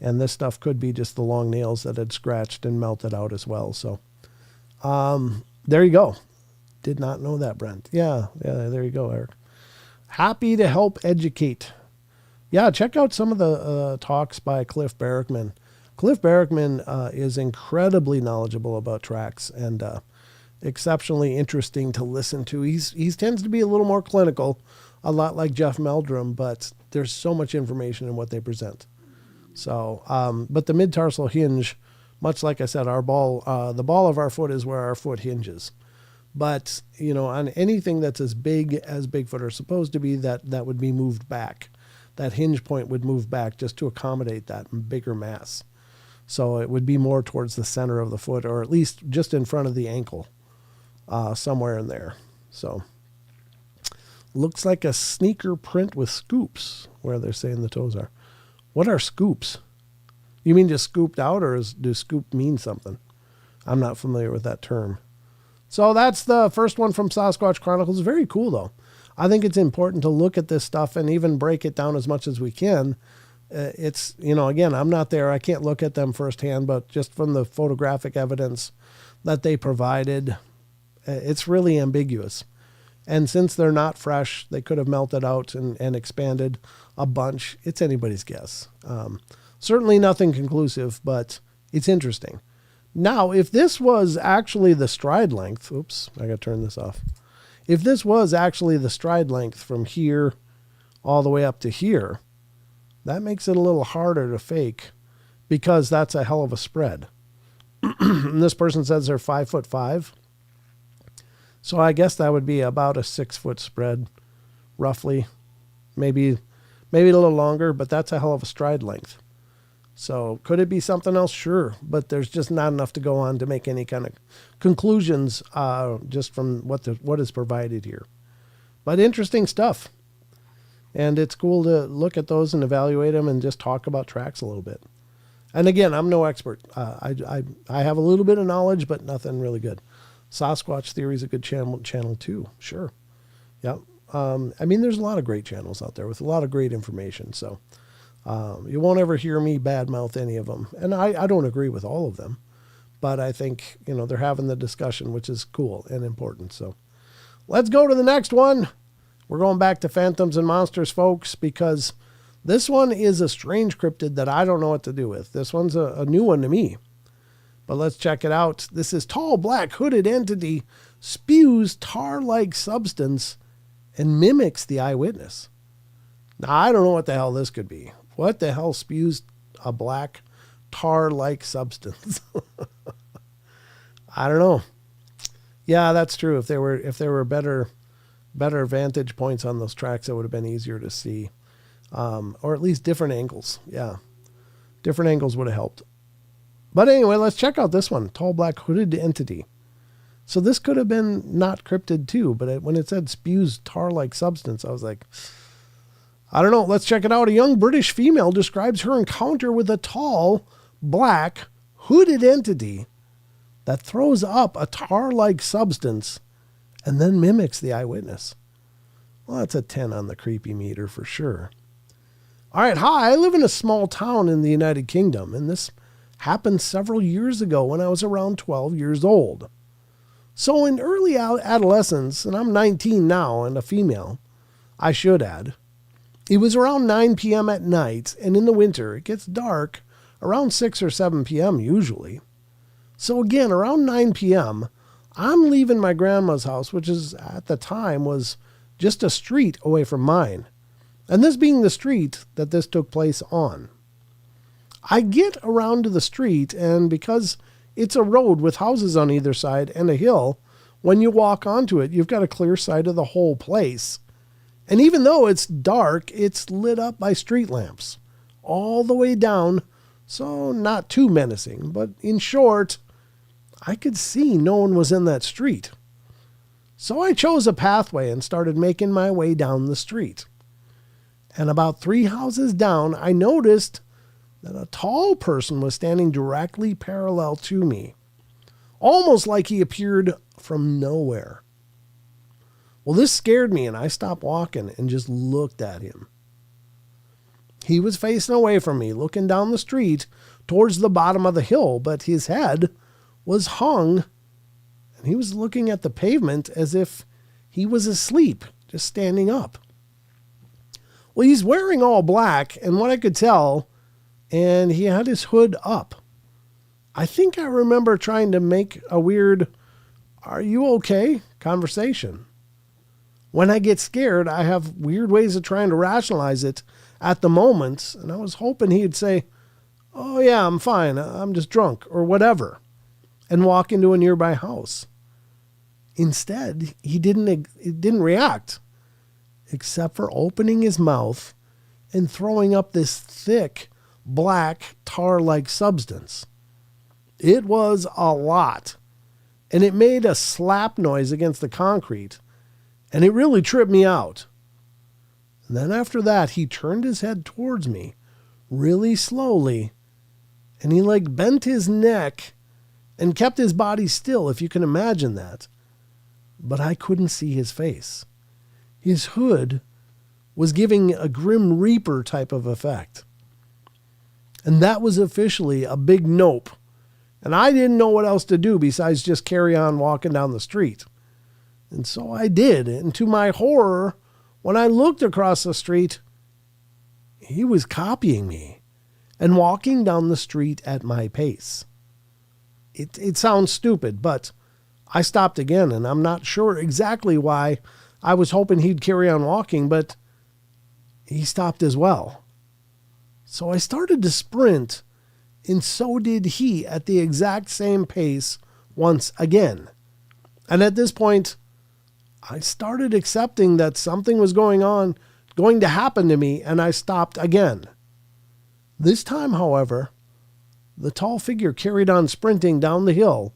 And this stuff could be just the long nails that had scratched and melted out as well. So there you go. Did not know that, Brent. Yeah, there you go, Eric. Happy to help educate. Yeah, check out some of the talks by Cliff Barrickman. Cliff Barrickman is incredibly knowledgeable about tracks and exceptionally interesting to listen to. He tends to be a little more clinical, a lot like Jeff Meldrum, but there's so much information in what they present. So, but the mid-tarsal hinge, much like I said, the ball of our foot is where our foot hinges. But, on anything that's as big as Bigfoot are supposed to be, that would be moved back. That hinge point would move back just to accommodate that bigger mass. So it would be more towards the center of the foot, or at least just in front of the ankle, somewhere in there. So looks like a sneaker print with scoops, where they're saying the toes are. What are scoops? You mean just scooped out, or does scoop mean something? I'm not familiar with that term. So that's the first one from Sasquatch Chronicles. Very cool, though. I think it's important to look at this stuff and even break it down as much as we can. It's, again, I'm not there. I can't look at them firsthand, but just from the photographic evidence that they provided, it's really ambiguous. And since they're not fresh, they could have melted out and expanded a bunch. It's anybody's guess. Certainly nothing conclusive, but it's interesting. Now, if this was actually the stride length, oops, I got to turn this off. If this was actually the stride length from here all the way up to here, that makes it a little harder to fake because that's a hell of a spread. And this person says they're 5'5". So I guess that would be about a 6 foot spread, roughly. Maybe a little longer, but that's a hell of a stride length. So could it be something else? Sure. But there's just not enough to go on to make any kind of conclusions just from what is provided here. But interesting stuff. And it's cool to look at those and evaluate them and just talk about tracks a little bit. And again, I'm no expert. I have a little bit of knowledge, but nothing really good. Sasquatch Theory is a good channel too. Sure. Yep. There's a lot of great channels out there with a lot of great information. So you won't ever hear me badmouth any of them. And I don't agree with all of them. But I think, they're having the discussion, which is cool and important. So let's go to the next one. We're going back to Phantoms and Monsters, folks, because this one is a strange cryptid that I don't know what to do with. This one's a new one to me. But let's check it out. This is tall, black, hooded entity, spews tar-like substance, and mimics the eyewitness. Now, I don't know what the hell this could be. What the hell spews a black, tar-like substance? I don't know. Yeah, that's true. If there were better vantage points on those tracks, it would have been easier to see. Or at least different angles. Yeah. Different angles would have helped. But anyway, let's check out this one. Tall, black, hooded entity. So this could have been not cryptid too, but when it said spews tar-like substance, I was like, I don't know. Let's check it out. A young British female describes her encounter with a tall, black, hooded entity that throws up a tar-like substance and then mimics the eyewitness. Well, that's a 10 on the creepy meter for sure. All right. Hi, I live in a small town in the United Kingdom, and this happened several years ago when I was around 12 years old. So in early adolescence, and I'm 19 now and a female, I should add, it was around 9 p.m. at night, and in the winter it gets dark around 6 or 7 p.m. usually. So again, around 9 p.m., I'm leaving my grandma's house, which is at the time was just a street away from mine. And this being the street that this took place on. I get around to the street, and because It's a road with houses on either side and a hill. When you walk onto it, you've got a clear sight of the whole place. And even though it's dark, it's lit up by street lamps all the way down, so not too menacing. But in short, I could see no one was in that street. So I chose a pathway and started making my way down the street. And about 3 houses down, I noticed that a tall person was standing directly parallel to me, almost like he appeared from nowhere. Well, this scared me, and I stopped walking and just looked at him. He was facing away from me, looking down the street towards the bottom of the hill, but his head was hung, and he was looking at the pavement as if he was asleep, just standing up. Well, he's wearing all black, and what I could tell, and he had his hood up. I think I remember trying to make a weird, "Are you okay?" conversation. When I get scared, I have weird ways of trying to rationalize it at the moment, and I was hoping he'd say, "Oh yeah, I'm fine, I'm just drunk," or whatever, and walk into a nearby house. Instead, he didn't react, except for opening his mouth and throwing up this thick, black, tar-like substance. It was a lot, and it made a slap noise against the concrete, and it really tripped me out. And then after that, he turned his head towards me really slowly, and he bent his neck and kept his body still, if you can imagine that. But I couldn't see his face. His hood was giving a Grim Reaper type of effect. And that was officially a big nope. And I didn't know what else to do besides just carry on walking down the street. And so I did. And to my horror, when I looked across the street, he was copying me and walking down the street at my pace. It sounds stupid, but I stopped again, and I'm not sure exactly why. I was hoping he'd carry on walking, but he stopped as well. So I started to sprint, and so did he at the exact same pace once again. And at this point, I started accepting that something was going to happen to me, and I stopped again. This time, however, the tall figure carried on sprinting down the hill,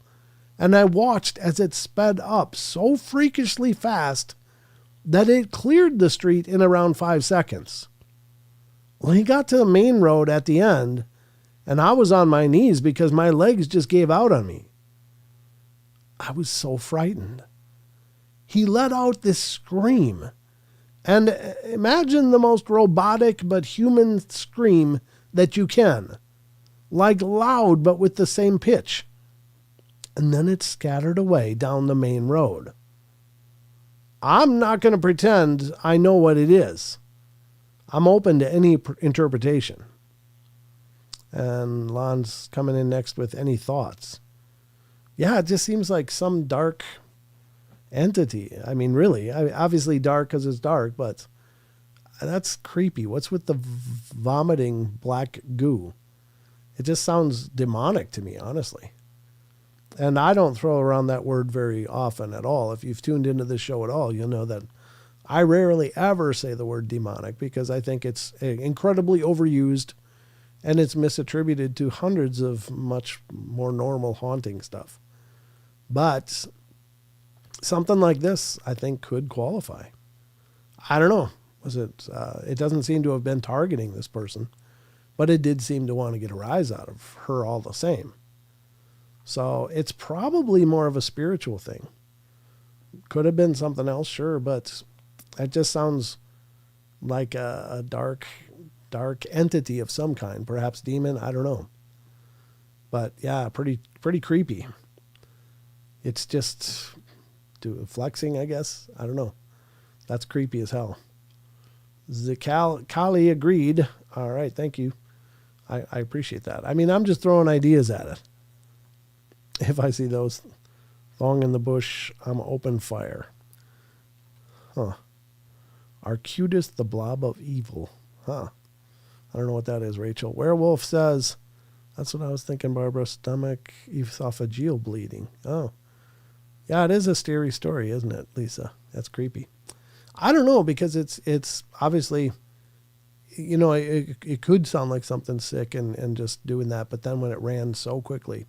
and I watched as it sped up so freakishly fast that it cleared the street in around 5 seconds. Well, he got to the main road at the end, and I was on my knees because my legs just gave out on me. I was so frightened. He let out this scream, and imagine the most robotic but human scream that you can, like loud but with the same pitch. And then it scattered away down the main road. I'm not going to pretend I know what it is. I'm open to any interpretation. And Lon's coming in next with any thoughts. Yeah, it just seems like some dark entity. I mean, really, obviously dark because it's dark, but that's creepy. What's with the vomiting black goo? It just sounds demonic to me, honestly. And I don't throw around that word very often at all. If you've tuned into this show at all, you'll know that I rarely ever say the word demonic because I think it's incredibly overused and it's misattributed to hundreds of much more normal haunting stuff. But something like this, I think, could qualify. I don't know. It doesn't seem to have been targeting this person, but it did seem to want to get a rise out of her all the same. So it's probably more of a spiritual thing. Could have been something else, sure, but it just sounds like a dark entity of some kind, perhaps demon, I don't know. But yeah, pretty creepy. It's just flexing, I guess. I don't know. That's creepy as hell. Kali agreed. All right, thank you. I appreciate that. I mean, I'm just throwing ideas at it. If I see those thong in the bush, I'm open fire. Huh. Arcutus, the blob of evil. Huh. I don't know what that is, Rachel. Werewolf says, That's what I was thinking, Barbara. Stomach esophageal bleeding. Oh. Yeah, it is a scary story, isn't it, Lisa? That's creepy. I don't know, because it's obviously, it could sound like something sick and just doing that. But then when it ran so quickly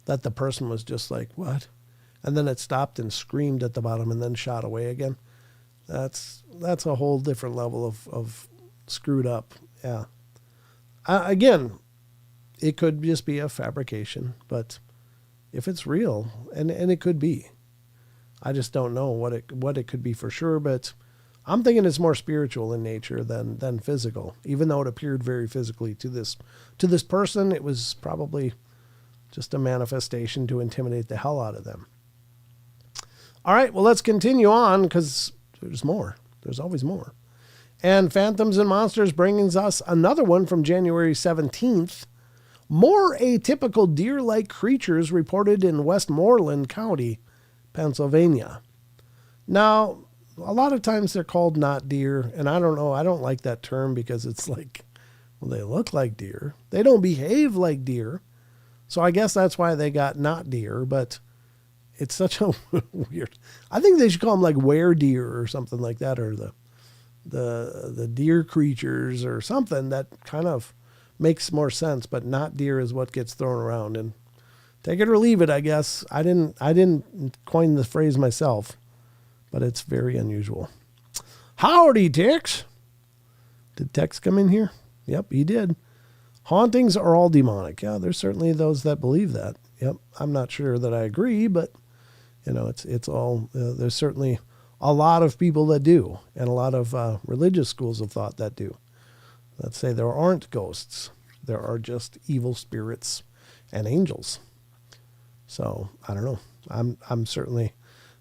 that the person was just like, what? And then it stopped and screamed at the bottom and then shot away again. That's a whole different level of screwed up. Yeah. Again, it could just be a fabrication, but if it's real, and it could be, I just don't know what it could be for sure, but I'm thinking it's more spiritual in nature than physical. Even though it appeared very physically to this person, it was probably just a manifestation to intimidate the hell out of them. All right, well, let's continue on, because there's more. There's always more. And Phantoms and Monsters brings us another one from January 17th. More atypical deer-like creatures reported in Westmoreland County, Pennsylvania. Now, a lot of times they're called not deer, and I don't know, I don't like that term, because it's like, well, they look like deer. They don't behave like deer. So I guess that's why they got not deer, but it's such a weird, I think they should call them like were-deer or something like that, or the deer creatures or something that kind of makes more sense, but not deer is what gets thrown around, and take it or leave it, I guess. I didn't coin the phrase myself, but it's very unusual. Howdy, Tex. Did Tex come in here? Yep, he did. Hauntings are all demonic. Yeah, there's certainly those that believe that. Yep, I'm not sure that I agree, but it's all, there's certainly a lot of people that do, and a lot of religious schools of thought that do. Let's say there aren't ghosts. There are just evil spirits and angels. So I don't know. I'm certainly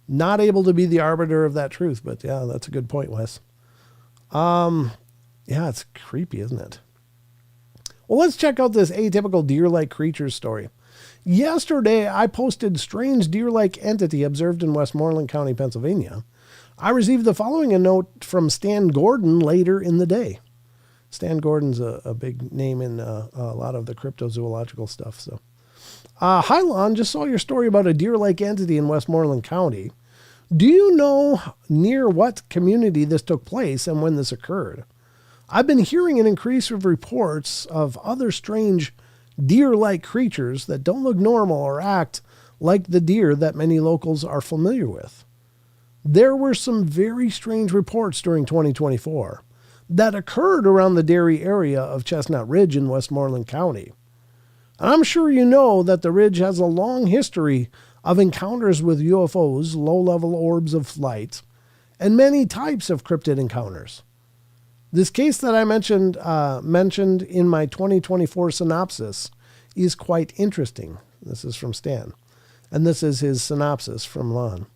not able to be the arbiter of that truth, but yeah, that's a good point, Wes. Yeah, it's creepy, isn't it? Well, let's check out this atypical deer-like creature story. Yesterday, I posted strange deer-like entity observed in Westmoreland County, Pennsylvania. I received the following a note from Stan Gordon later in the day. Stan Gordon's a big name in a lot of the cryptozoological stuff. So, hi, Lon. Just saw your story about a deer-like entity in Westmoreland County. Do you know near what community this took place and when this occurred? I've been hearing an increase of reports of other strange deer-like creatures that don't look normal or act like the deer that many locals are familiar with. There were some very strange reports during 2024 that occurred around the Derry area of Chestnut Ridge in Westmoreland County. And I'm sure you know that the ridge has a long history of encounters with UFOs, low-level orbs of light, and many types of cryptid encounters. This case that I mentioned in my 2024 synopsis is quite interesting. This is from Stan. And this is his synopsis from Lon.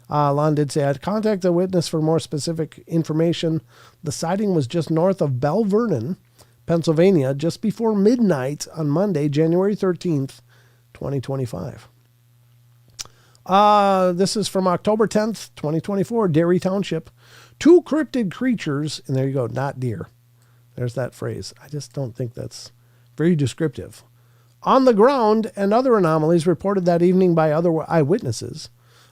Lon did say, I'd contact the witness for more specific information. The sighting was just north of Bell Vernon, Pennsylvania, just before midnight on Monday, January 13th, 2025. This is from October 10th, 2024, Derry Township. 2 cryptid creatures, and there you go, not deer. There's that phrase. I just don't think that's very descriptive. On the ground, and other anomalies reported that evening by other eyewitnesses.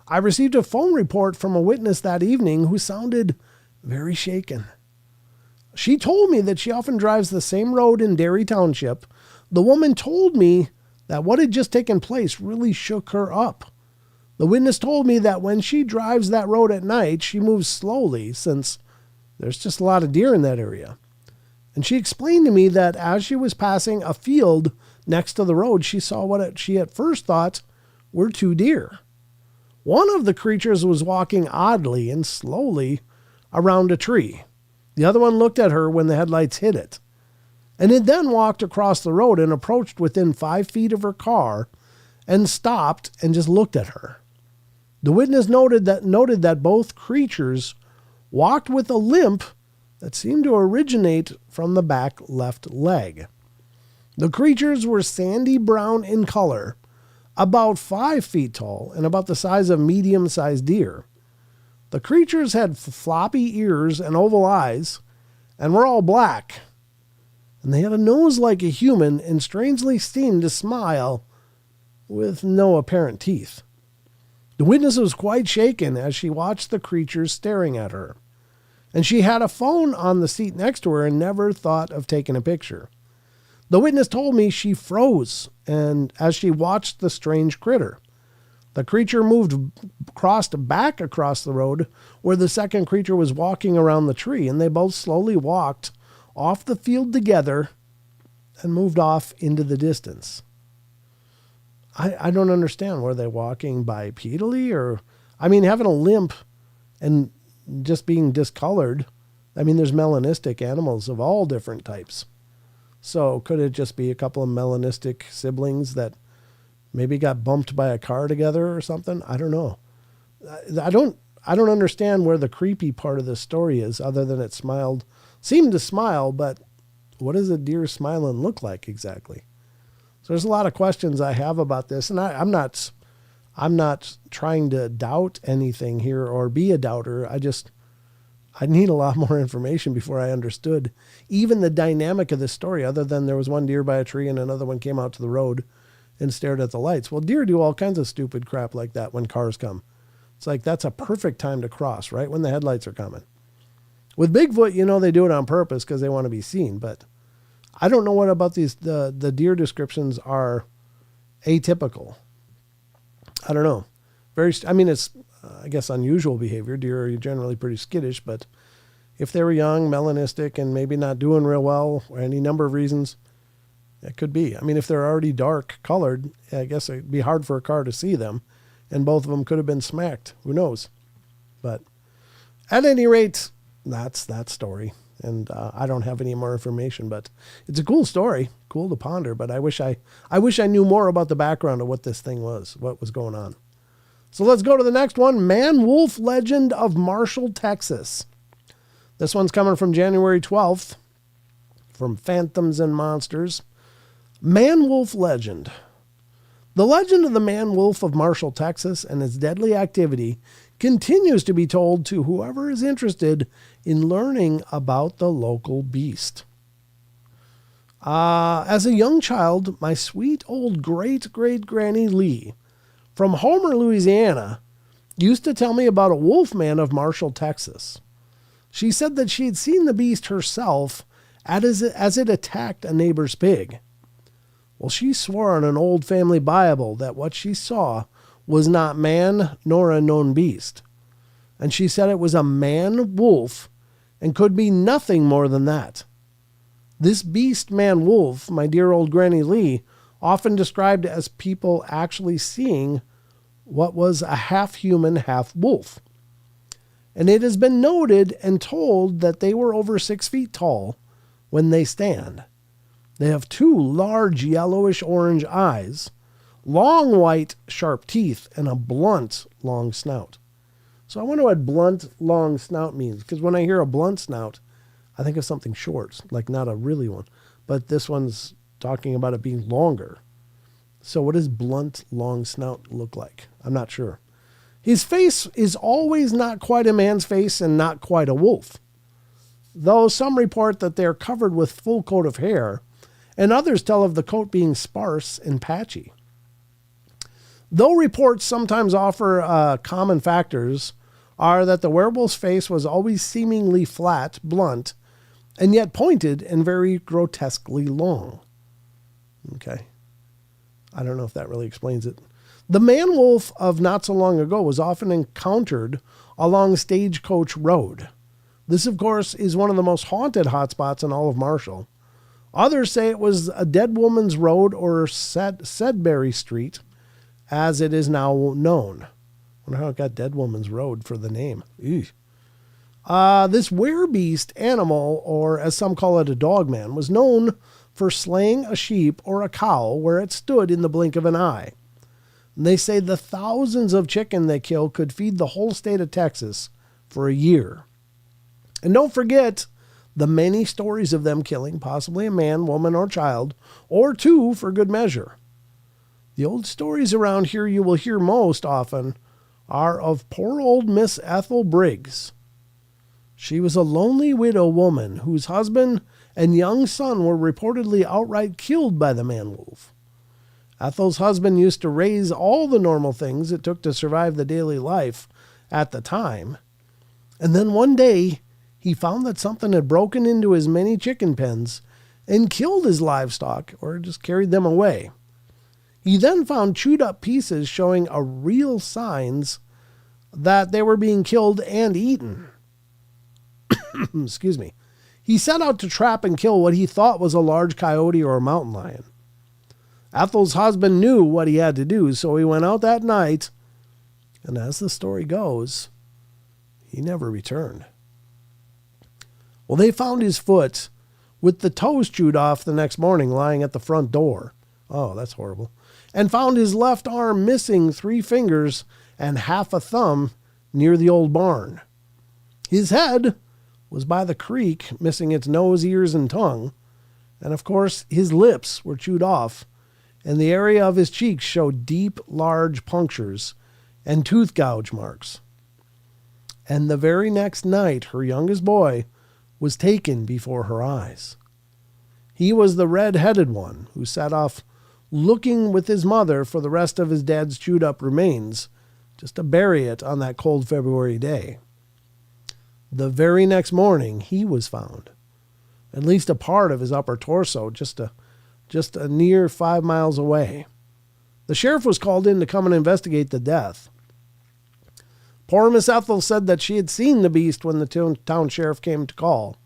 I received a phone report from a witness that evening who sounded very shaken. She told me that she often drives the same road in Derry Township. The woman told me that what had just taken place really shook her up. The witness told me that when she drives that road at night, she moves slowly since there's just a lot of deer in that area. And she explained to me that as she was passing a field next to the road, she saw what she at first thought were 2 deer. One of the creatures was walking oddly and slowly around a tree. The other one looked at her when the headlights hit it. And it then walked across the road and approached within 5 feet of her car and stopped and just looked at her. The witness noted that both creatures walked with a limp that seemed to originate from the back left leg. The creatures were sandy brown in color, about 5 feet tall, and about the size of medium-sized deer. The creatures had floppy ears and oval eyes, and were all black. and they had a nose like a human and strangely seemed to smile with no apparent teeth. The witness was quite shaken as she watched the creatures staring at her, and she had a phone on the seat next to her and never thought of taking a picture. The witness told me she froze and as she watched the strange critter. The creature crossed back across the road where the second creature was walking around the tree, and they both slowly walked off the field together and moved off into the distance. I don't understand. Were they walking bipedally or, having a limp and just being discolored? There's melanistic animals of all different types. So could it just be a couple of melanistic siblings that maybe got bumped by a car together or something? I don't know. I don't understand where the creepy part of this story is, other than it seemed to smile, but what does a deer smiling look like exactly? So there's a lot of questions I have about this, and I'm not trying to doubt anything here or be a doubter. I need a lot more information before I understood even the dynamic of this story, other than there was one deer by a tree and another one came out to the road and stared at the lights. Well, deer do all kinds of stupid crap like that when cars come. It's like that's a perfect time to cross, right when the headlights are coming. With Bigfoot, they do it on purpose because they want to be seen, but I don't know what about the deer descriptions are atypical. I don't know. It's, I guess, unusual behavior. Deer are generally pretty skittish, but if they were young, melanistic, and maybe not doing real well, or any number of reasons, it could be. If they're already dark colored, I guess it'd be hard for a car to see them, and both of them could have been smacked. Who knows? But at any rate, that's that story. And I don't have any more information, but it's a cool story, cool to ponder. But I wish I knew more about the background of what this thing was, what was going on. So let's go to the next one. Man-Wolf Legend of Marshall, Texas. This one's coming from January 12th from Phantoms and Monsters. Man-Wolf Legend. The legend of the Man-Wolf of Marshall, Texas, and its deadly activity continues to be told to whoever is interested in learning about the local beast. As a young child, my sweet old great-great-granny Lee from Homer, Louisiana, used to tell me about a wolf man of Marshall, Texas. She said that she had seen the beast herself as it attacked a neighbor's pig. Well, she swore on an old family Bible that what she saw was not man nor a known beast. And she said it was a man-wolf and could be nothing more than that. This beast man-wolf, my dear old Granny Lee, often described as people actually seeing what was a half-human, half-wolf. And it has been noted and told that they were over 6 feet tall when they stand. They have 2 large yellowish-orange eyes, long white sharp teeth, and a blunt long snout. So I wonder what blunt long snout means, because when I hear a blunt snout, I think of something short, like not a really one. But this one's talking about it being longer. So what does blunt long snout look like? I'm not sure. His face is always not quite a man's face and not quite a wolf, though some report that they're covered with full coat of hair, and others tell of the coat being sparse and patchy. Though reports sometimes offer common factors are that the werewolf's face was always seemingly flat, blunt, and yet pointed and very grotesquely long. Okay. I don't know if that really explains it. The man-wolf of not so long ago was often encountered along Stagecoach Road. This, of course, is one of the most haunted hotspots in all of Marshall. Others say it was a Dead Woman's Road or Sedbury Street, as it is now known. I wonder how it got Dead Woman's Road for the name. This werebeast animal, or as some call it a dogman, was known for slaying a sheep or a cow where it stood in the blink of an eye. And they say the thousands of chicken they kill could feed the whole state of Texas for a year. And don't forget the many stories of them killing possibly a man, woman, or child, or 2 for good measure. The old stories around here you will hear most often are of poor old Miss Ethel Briggs. She was a lonely widow woman whose husband and young son were reportedly outright killed by the man-wolf. Ethel's husband used to raise all the normal things it took to survive the daily life at the time. And then one day, he found that something had broken into his many chicken pens and killed his livestock, or just carried them away. He then found chewed up pieces showing a real signs that they were being killed and eaten. Excuse me. He set out to trap and kill what he thought was a large coyote or a mountain lion. Ethel's husband knew what he had to do, so he went out that night, and as the story goes, he never returned. Well, they found his foot with the toes chewed off the next morning lying at the front door. Oh, that's horrible. And found his left arm missing 3 fingers and half a thumb near the old barn. His head was by the creek, missing its nose, ears, and tongue. And of course, his lips were chewed off, and the area of his cheeks showed deep, large punctures and tooth gouge marks. And the very next night, her youngest boy was taken before her eyes. He was the red-headed one who set off looking with his mother for the rest of his dad's chewed up remains, just to bury it on that cold February day. The very next morning, he was found, at least a part of his upper torso, just a near 5 miles away. The sheriff was called in to come and investigate the death. Poor Miss Ethel said that she had seen the beast when the town sheriff came to call,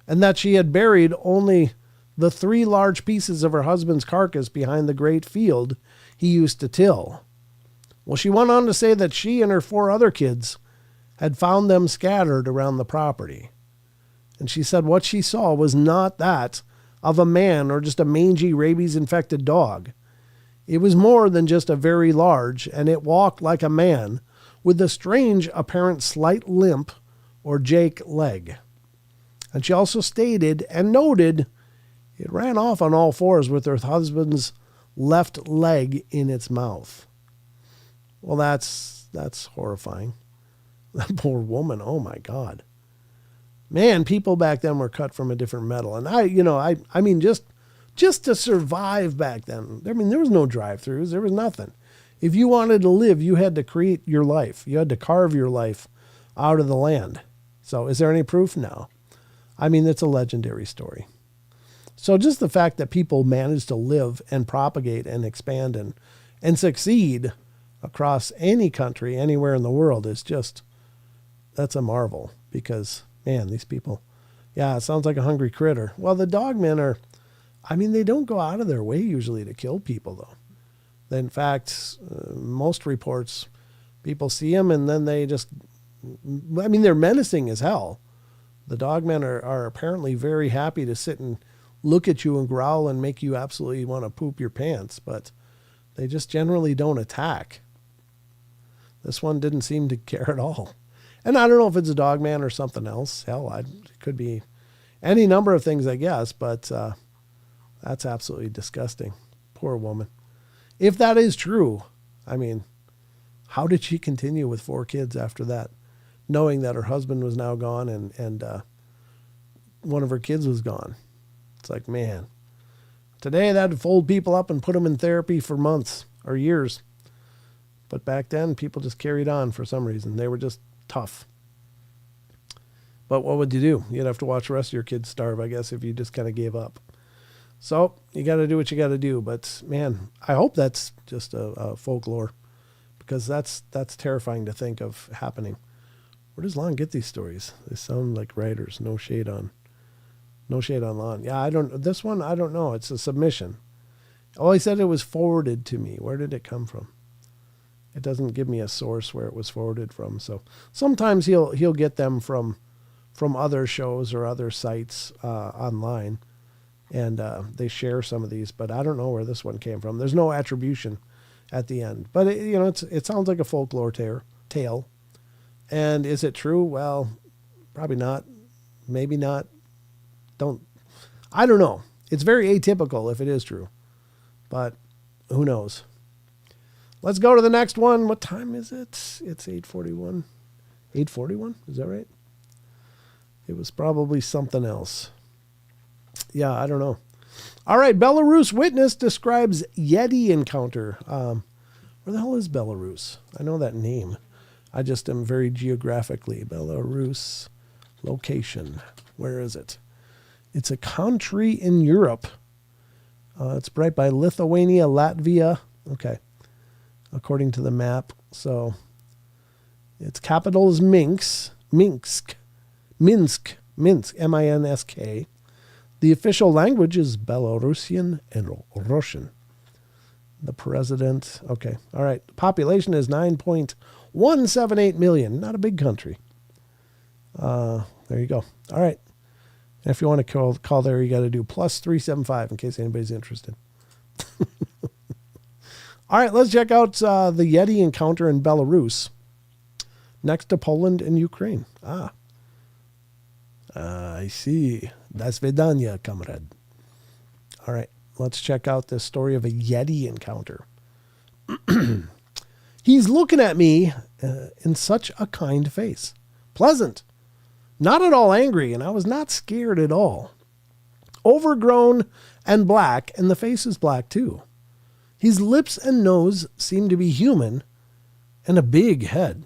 and that she had buried only the 3 large pieces of her husband's carcass behind the great field he used to till. Well, she went on to say that she and her 4 other kids had found them scattered around the property. And she said what she saw was not that of a man or just a mangy rabies-infected dog. It was more than just a very large, and it walked like a man with a strange apparent slight limp or Jake leg. And she also stated and noted it ran off on all 4s with her husband's left leg in its mouth. Well, that's horrifying. That poor woman, oh my God. Man, people back then were cut from a different metal. And I mean, just to survive back then, there was no drive-thrus. There was nothing. If you wanted to live, you had to create your life. You had to carve your life out of the land. So is there any proof? No. I mean, it's a legendary story. So just the fact that people manage to live and propagate and expand and succeed across any country, anywhere in the world is just, that's a marvel. Because, man, these people, yeah, it sounds like a hungry critter. Well, the dogmen they don't go out of their way usually to kill people, though. In fact, most reports, people see them and then they just, they're menacing as hell. The dogmen are apparently very happy to sit and look at you and growl and make you absolutely want to poop your pants, but they just generally don't attack. This one didn't seem to care at all. And I don't know if it's a dogman or something else. Hell, it could be any number of things, I guess, but that's absolutely disgusting. Poor woman. If that is true, how did she continue with 4 kids after that, knowing that her husband was now gone and one of her kids was gone? It's like, man, today that'd fold people up and put them in therapy for months or years. But back then, people just carried on for some reason. They were just tough. But what would you do? You'd have to watch the rest of your kids starve, I guess, if you just kind of gave up. So you got to do what you got to do. But, man, I hope that's just a folklore, because that's terrifying to think of happening. Where does Lon get these stories? They sound like writers. No shade on Lon. Yeah, this one, I don't know. It's a submission. Oh, he said it was forwarded to me. Where did it come from? It doesn't give me a source where it was forwarded from. So sometimes he'll get them from other shows or other sites online, and they share some of these. But I don't know where this one came from. There's no attribution at the end. But it sounds like a folklore tale. And is it true? Well, probably not. Maybe not. I don't know. It's very atypical if it is true. But who knows? Let's go to the next one. What time is it? It's 8:41. 8:41? Is that right? It was probably something else. Yeah, I don't know. All right, Belarus witness describes Yeti encounter. Where the hell is Belarus? I know that name. I just am very geographically. Belarus location. Where is it? It's a country in Europe. It's right by Lithuania, Latvia. Okay. According to the map. So its capital is Minsk. Minsk. M-I-N-S-K. The official language is Belarusian and Russian. The president. Okay. All right. Population is 9.178 million. Not a big country. There you go. All right. And if you want to call there, you got to do +375 in case anybody's interested. All right, let's check out the Yeti encounter in Belarus, next to Poland and Ukraine. I see. Das Vidanya, comrade. All right, let's check out this story of a Yeti encounter. He's looking at me in such a kind face. Pleasant. Not at all angry, and I was not scared at all. Overgrown and black, and the face is black too. His lips and nose seem to be human, and a big head.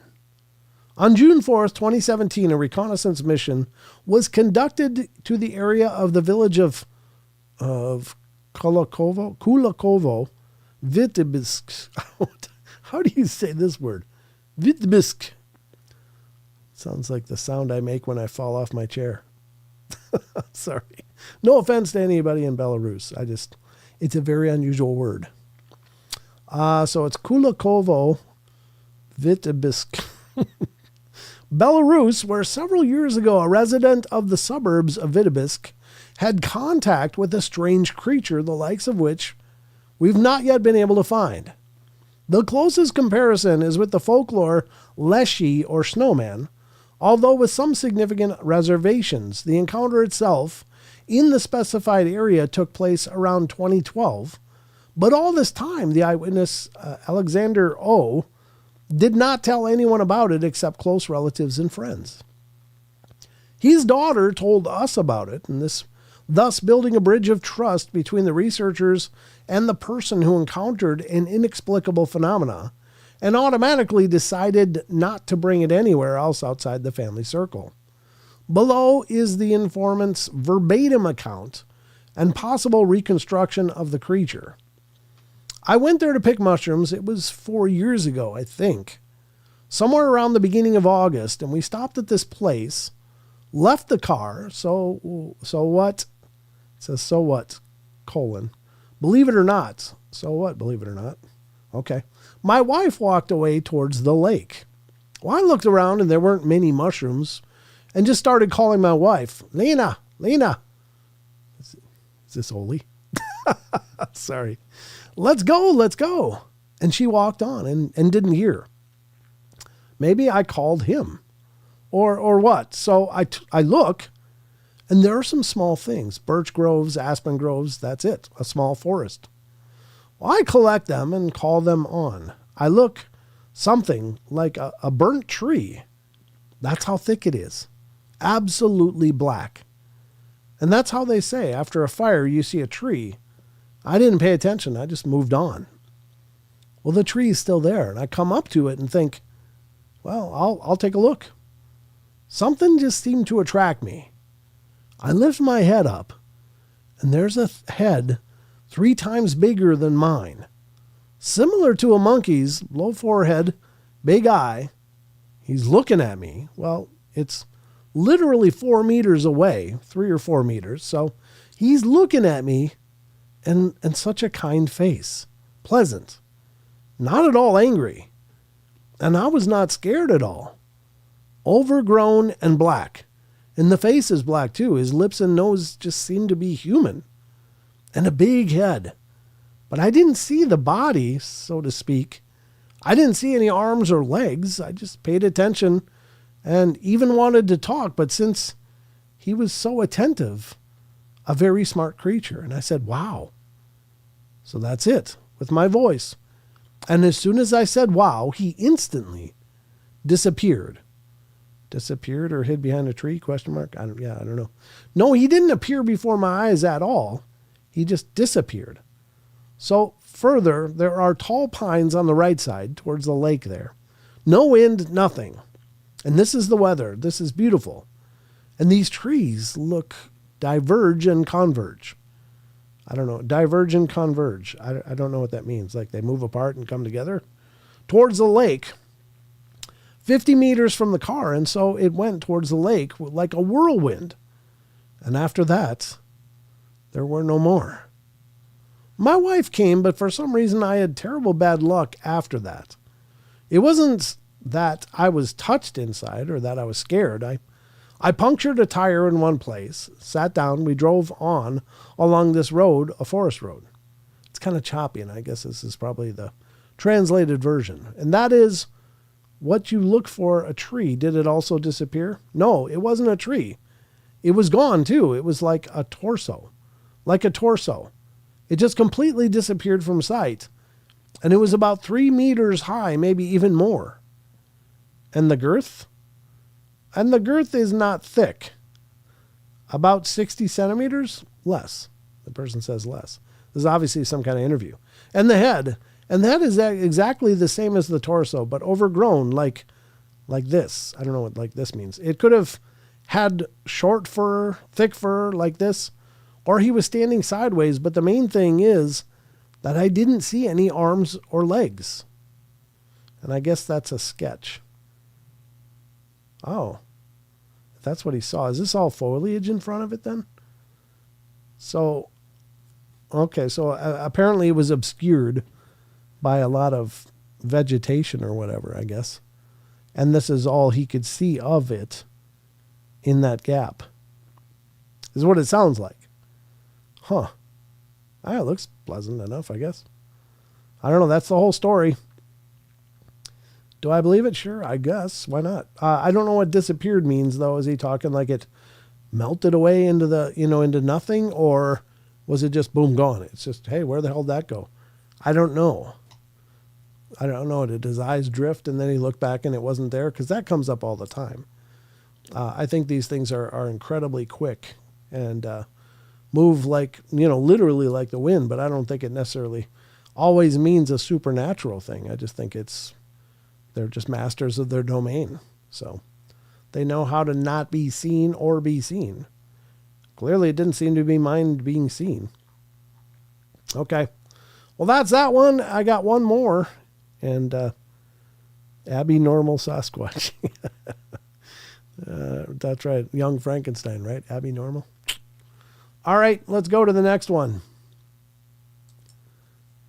On June 4th, 2017, a reconnaissance mission was conducted to the area of the village of Kulakovo, Vitebsk. How do you say this word? Vitebsk. Sounds like the sound I make when I fall off my chair. Sorry. No offense to anybody in Belarus. It's a very unusual word. So it's Kulakovo, Vitebsk. Belarus, where several years ago a resident of the suburbs of Vitebsk had contact with a strange creature, the likes of which we've not yet been able to find. The closest comparison is with the folklore Leshy or snowman, although with some significant reservations. The encounter itself in the specified area took place around 2012, but all this time the eyewitness, Alexander O., did not tell anyone about it except close relatives and friends. His daughter told us about it, and thus building a bridge of trust between the researchers and the person who encountered an inexplicable phenomena, and automatically decided not to bring it anywhere else outside the family circle. Below is the informant's verbatim account and possible reconstruction of the creature. I went there to pick mushrooms. It was 4 years ago, I think. Somewhere around the beginning of August, and we stopped at this place, left the car, so what? It says, so what? Believe it or not. So what? Believe it or not. Okay. My wife walked away towards the lake. Well, I looked around and there weren't many mushrooms and just started calling my wife, Lena. Is this Oli? Sorry. Let's go. And she walked on and didn't hear. Maybe I called him or what? So I look and there are some small things, birch groves, aspen groves. That's it. A small forest. Well, I collect them and call them on. I look something like a burnt tree. That's how thick it is. Absolutely black. And that's how they say after a fire you see a tree. I didn't pay attention. I just moved on. Well, the tree is still there. And I come up to it and think, well, I'll take a look. Something just seemed to attract me. I lift my head up and there's a head 3 times bigger than mine. Similar to a monkey's, low forehead, big eye. He's looking at me. Well, it's literally 4 meters away, 3 or 4 meters. So he's looking at me and such a kind face. Pleasant. Not at all angry. And I was not scared at all. Overgrown and black. And the face is black too. His lips and nose just seem to be human. And a big head. But I didn't see the body, so to speak. I didn't see any arms or legs. I just paid attention and even wanted to talk. But since he was so attentive, a very smart creature. And I said, wow. So that's it, with my voice. And as soon as I said, wow, he instantly disappeared. Disappeared or hid behind a tree? Question mark. I don't know. No, he didn't appear before my eyes at all. He just disappeared. So further, there are tall pines on the right side towards the lake there. No wind, nothing. And this is the weather. This is beautiful. And these trees diverge and converge. I don't know. Diverge and converge. I don't know what that means. Like they move apart and come together towards the lake. 50 meters from the car, and so it went towards the lake like a whirlwind. And after that, there were no more. My wife came, but for some reason I had terrible bad luck after that. It wasn't that I was touched inside or that I was scared. I punctured a tire in one place, sat down, we drove on along this road, a forest road. It's kind of choppy, and I guess this is probably the translated version. And that is what you look for a tree. Did it also disappear? No, it wasn't a tree. It was gone too. It was like a torso. Like a torso. It just completely disappeared from sight. And it was about 3 meters high, maybe even more. And the girth? And the girth is not thick. About 60 centimeters? Less. The person says less. This is obviously some kind of interview. And the head. And that is exactly the same as the torso, but overgrown like this. I don't know what like this means. It could have had short fur, thick fur like this, or he was standing sideways. But the main thing is that I didn't see any arms or legs. And I guess that's a sketch. Oh, if that's what he saw. Is this all foliage in front of it then? So, okay, so apparently it was obscured by a lot of vegetation or whatever, I guess. And this is all he could see of it in that gap. Is what it sounds like. Huh. It looks pleasant enough, I guess. I don't know. That's the whole story. Do I believe it? Sure, I guess. Why not? I don't know what disappeared means, though. Is he talking like it melted away into into nothing? Or was it just boom, gone? It's just, hey, where the hell did that go? I don't know. I don't know. Did his eyes drift and then he looked back and it wasn't there? Because that comes up all the time. I think these things are incredibly quick and move like, literally like the wind, but I don't think it necessarily always means a supernatural thing. I just think they're just masters of their domain. So they know how to not be seen or be seen. Clearly it didn't seem to be mind being seen. Okay. Well, that's that one. I got one more. And Abby Normal Sasquatch. That's right. Young Frankenstein, right? Abby Normal. All right, let's go to the next one.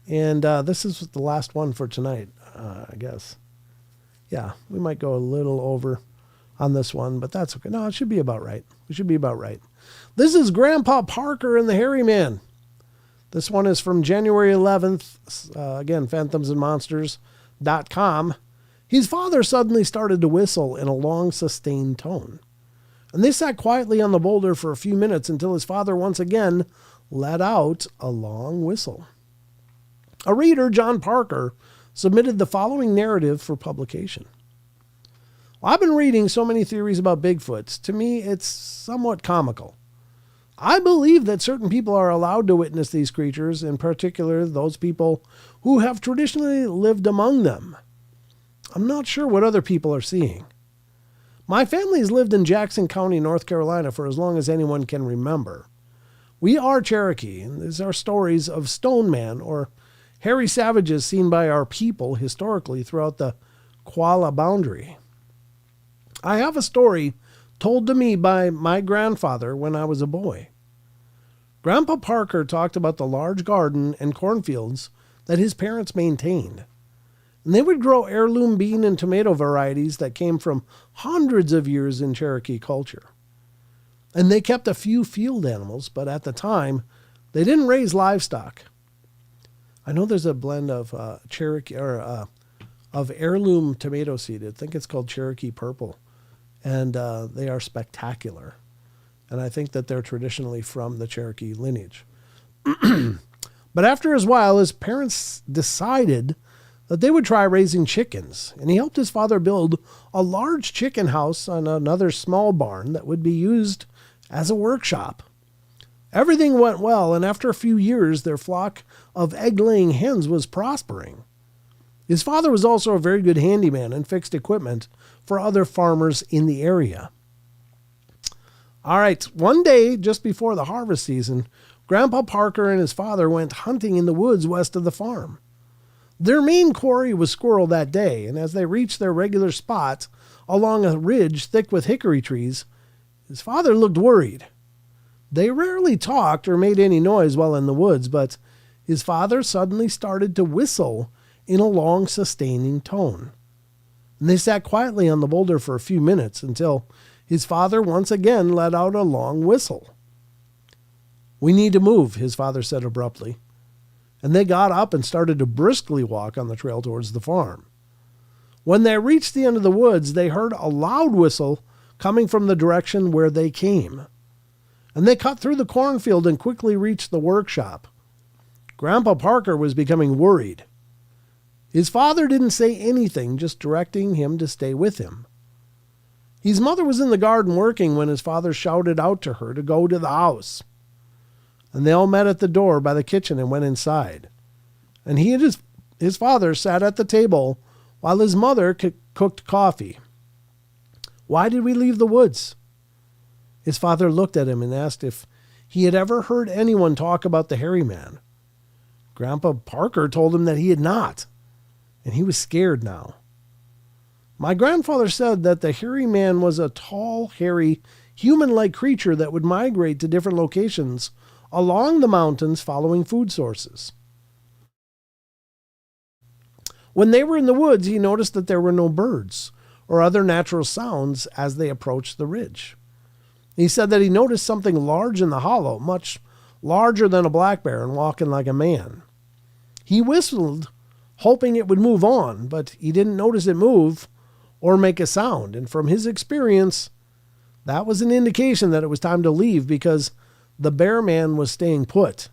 And this is the last one for tonight, I guess. Yeah, we might go a little over on this one, but that's okay. No, it should be about right. It should be about right. This is Grandpa Parker and the Hairy Man. This one is from January 11th. Again, phantomsandmonsters.com. His father suddenly started to whistle in a long, sustained tone. And they sat quietly on the boulder for a few minutes until his father once again let out a long whistle. A reader, John Parker, submitted the following narrative for publication. Well, I've been reading so many theories about Bigfoots. To me, it's somewhat comical. I believe that certain people are allowed to witness these creatures, in particular those people who have traditionally lived among them. I'm not sure what other people are seeing. My family has lived in Jackson County, North Carolina for as long as anyone can remember. We are Cherokee, and these are stories of Stone Man or hairy savages seen by our people historically throughout the Qualla boundary. I have a story told to me by my grandfather when I was a boy. Grandpa Parker talked about the large garden and cornfields that his parents maintained. And they would grow heirloom bean and tomato varieties that came from hundreds of years in Cherokee culture. And they kept a few field animals, but at the time, they didn't raise livestock. I know there's a blend of Cherokee or of heirloom tomato seed. I think it's called Cherokee Purple. And they are spectacular. And I think that they're traditionally from the Cherokee lineage. But after a while, his parents decided that they would try raising chickens, and he helped his father build a large chicken house on another small barn that would be used as a workshop. Everything went well, and after a few years, their flock of egg-laying hens was prospering. His father was also a very good handyman and fixed equipment for other farmers in the area. All right, one day just before the harvest season, Grandpa Parker and his father went hunting in the woods west of the farm. Their main quarry was squirrel that day, and as they reached their regular spot along a ridge thick with hickory trees, his father looked worried. They rarely talked or made any noise while in the woods, but his father suddenly started to whistle in a long, sustaining tone. And they sat quietly on the boulder for a few minutes until his father once again let out a long whistle. "We need to move," his father said abruptly. And they got up and started to briskly walk on the trail towards the farm. When they reached the end of the woods, they heard a loud whistle coming from the direction where they came. And they cut through the cornfield and quickly reached the workshop. Grandpa Parker was becoming worried. His father didn't say anything, just directing him to stay with him. His mother was in the garden working when his father shouted out to her to go to the house. And they all met at the door by the kitchen and went inside. And he and his father sat at the table while his mother cooked coffee. "Why did we leave the woods?" His father looked at him and asked if he had ever heard anyone talk about the hairy man. Grandpa Parker told him that he had not, and he was scared now. "My grandfather said that the hairy man was a tall, hairy, human-like creature that would migrate to different locations along the mountains following food sources. When they were in the woods, he noticed that there were no birds or other natural sounds as they approached the ridge. He said that he noticed something large in the hollow, much larger than a black bear and walking like a man. He whistled, hoping it would move on, but he didn't notice it move or make a sound, and from his experience, that was an indication that it was time to leave because the bear man was staying put.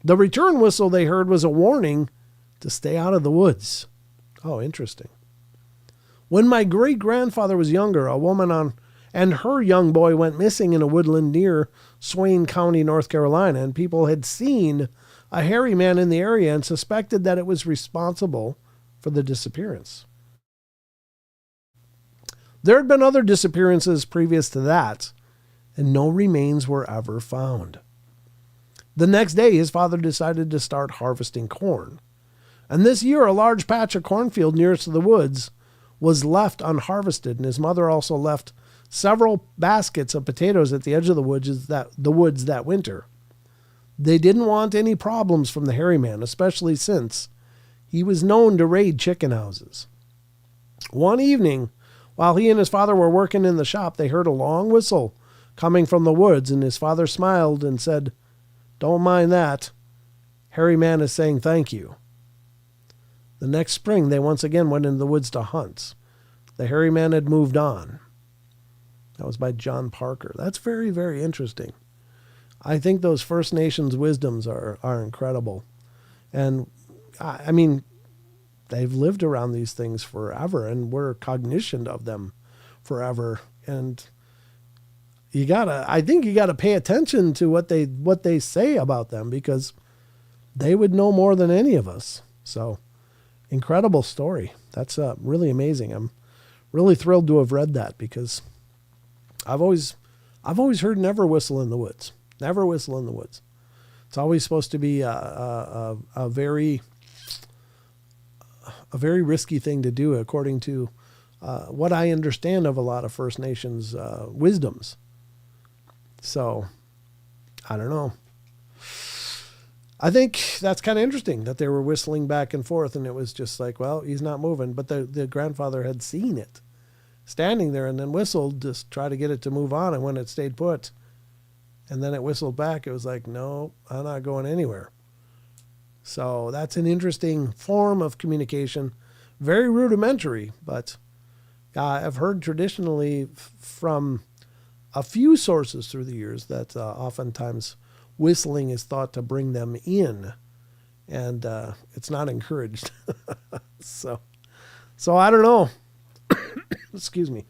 The return whistle they heard was a warning to stay out of the woods." Oh, interesting. "When my great-grandfather was younger, a woman and her young boy went missing in a woodland near Swain County, North Carolina, and people had seen a hairy man in the area and suspected that it was responsible for the disappearance. There had been other disappearances previous to that, and no remains were ever found. The next day, his father decided to start harvesting corn. And this year, a large patch of cornfield nearest to the woods was left unharvested, and his mother also left several baskets of potatoes at the edge of the woods that winter. They didn't want any problems from the hairy man, especially since he was known to raid chicken houses. One evening, while he and his father were working in the shop, they heard a long whistle coming from the woods, and his father smiled and said, "Don't mind that. Hairy man is saying thank you." The next spring, they once again went into the woods to hunt. The hairy man had moved on. That was by John Parker. That's very, very interesting. I think those First Nations wisdoms are incredible. And, I mean, they've lived around these things forever, and we're cognizant of them forever. And I think you gotta pay attention to what they say about them, because they would know more than any of us. So, incredible story. That's really amazing. I'm really thrilled to have read that, because I've always heard never whistle in the woods. Never whistle in the woods. It's always supposed to be a very risky thing to do, according to what I understand of a lot of First Nations wisdoms. So, I don't know. I think that's kind of interesting that they were whistling back and forth, and it was just like, well, he's not moving. But the grandfather had seen it standing there and then whistled to try to get it to move on. And when it stayed put, and then it whistled back, it was like, no, I'm not going anywhere. So that's an interesting form of communication. Very rudimentary, but I've heard traditionally from a few sources through the years that oftentimes whistling is thought to bring them in and it's not encouraged. So I don't know. Excuse me.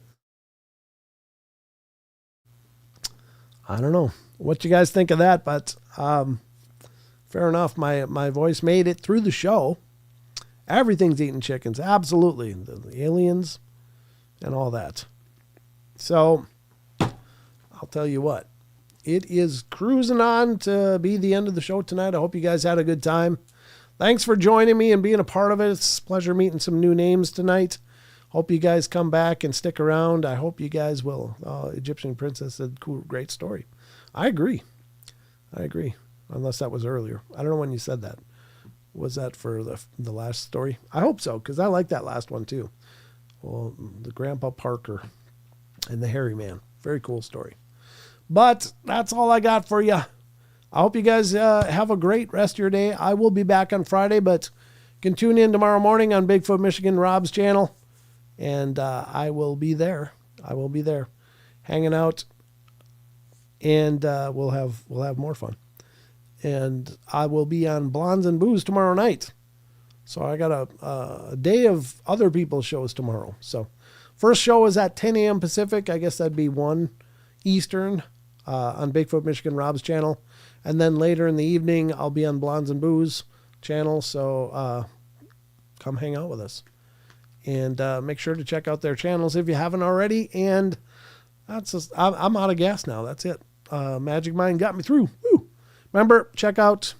I don't know what you guys think of that, but fair enough. My voice made it through the show. Everything's eating chickens. Absolutely. The aliens and all that. So I'll tell you what. It is cruising on to be the end of the show tonight. I hope you guys had a good time. Thanks for joining me and being a part of it. It's a pleasure meeting some new names tonight. Hope you guys come back and stick around. I hope you guys will. Egyptian Princess said, cool, great story. I agree. Unless that was earlier. I don't know when you said that. Was that for the last story? I hope so, because I like that last one too. Well, the Grandpa Parker and the Hairy Man. Very cool story. But that's all I got for you. I hope you guys have a great rest of your day. I will be back on Friday, but you can tune in tomorrow morning on Bigfoot Michigan Rob's channel. And I will be there. Hanging out. And we'll have more fun. And I will be on Blondes and Booze tomorrow night. So I got a day of other people's shows tomorrow. So first show is at 10 a.m. Pacific. I guess that'd be 1 Eastern on Bigfoot Michigan Rob's channel. And then later in the evening, I'll be on Blondes and Booze channel. So come hang out with us. And make sure to check out their channels if you haven't already. And that's just, I'm out of gas now. That's it. Magic Mind got me through. Woo. Remember, check it out.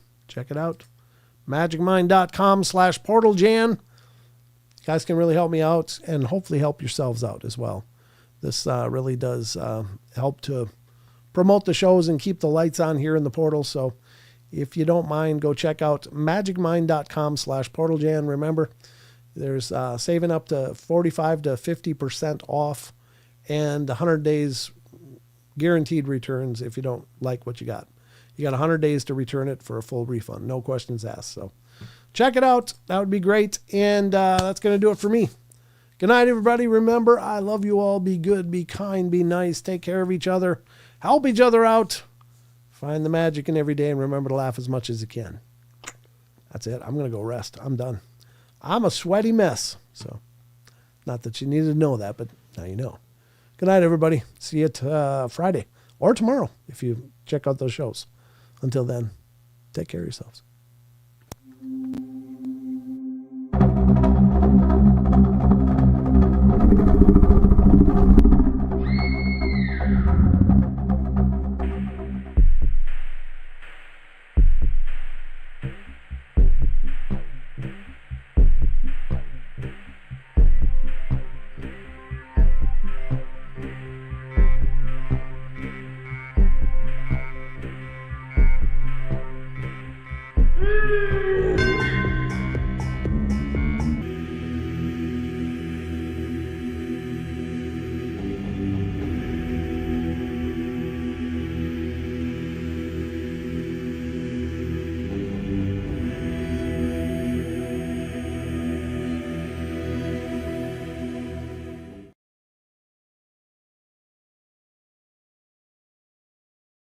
magicmind.com/portaljan. You guys can really help me out and hopefully help yourselves out as well. This really does help to promote the shows and keep the lights on here in the portal. So if you don't mind, go check out magicmind.com/portaljan. Remember, there's saving up to 45 to 50% off and 100 days guaranteed returns if you don't like what you got. You got 100 days to return it for a full refund. No questions asked. So check it out. That would be great. And that's going to do it for me. Good night, everybody. Remember, I love you all. Be good, be kind, be nice. Take care of each other. Help each other out. Find the magic in every day and remember to laugh as much as you can. That's it. I'm going to go rest. I'm done. I'm a sweaty mess. So not that you needed to know that, but now you know. Good night, everybody. See you Friday or tomorrow if you check out those shows. Until then, take care of yourselves.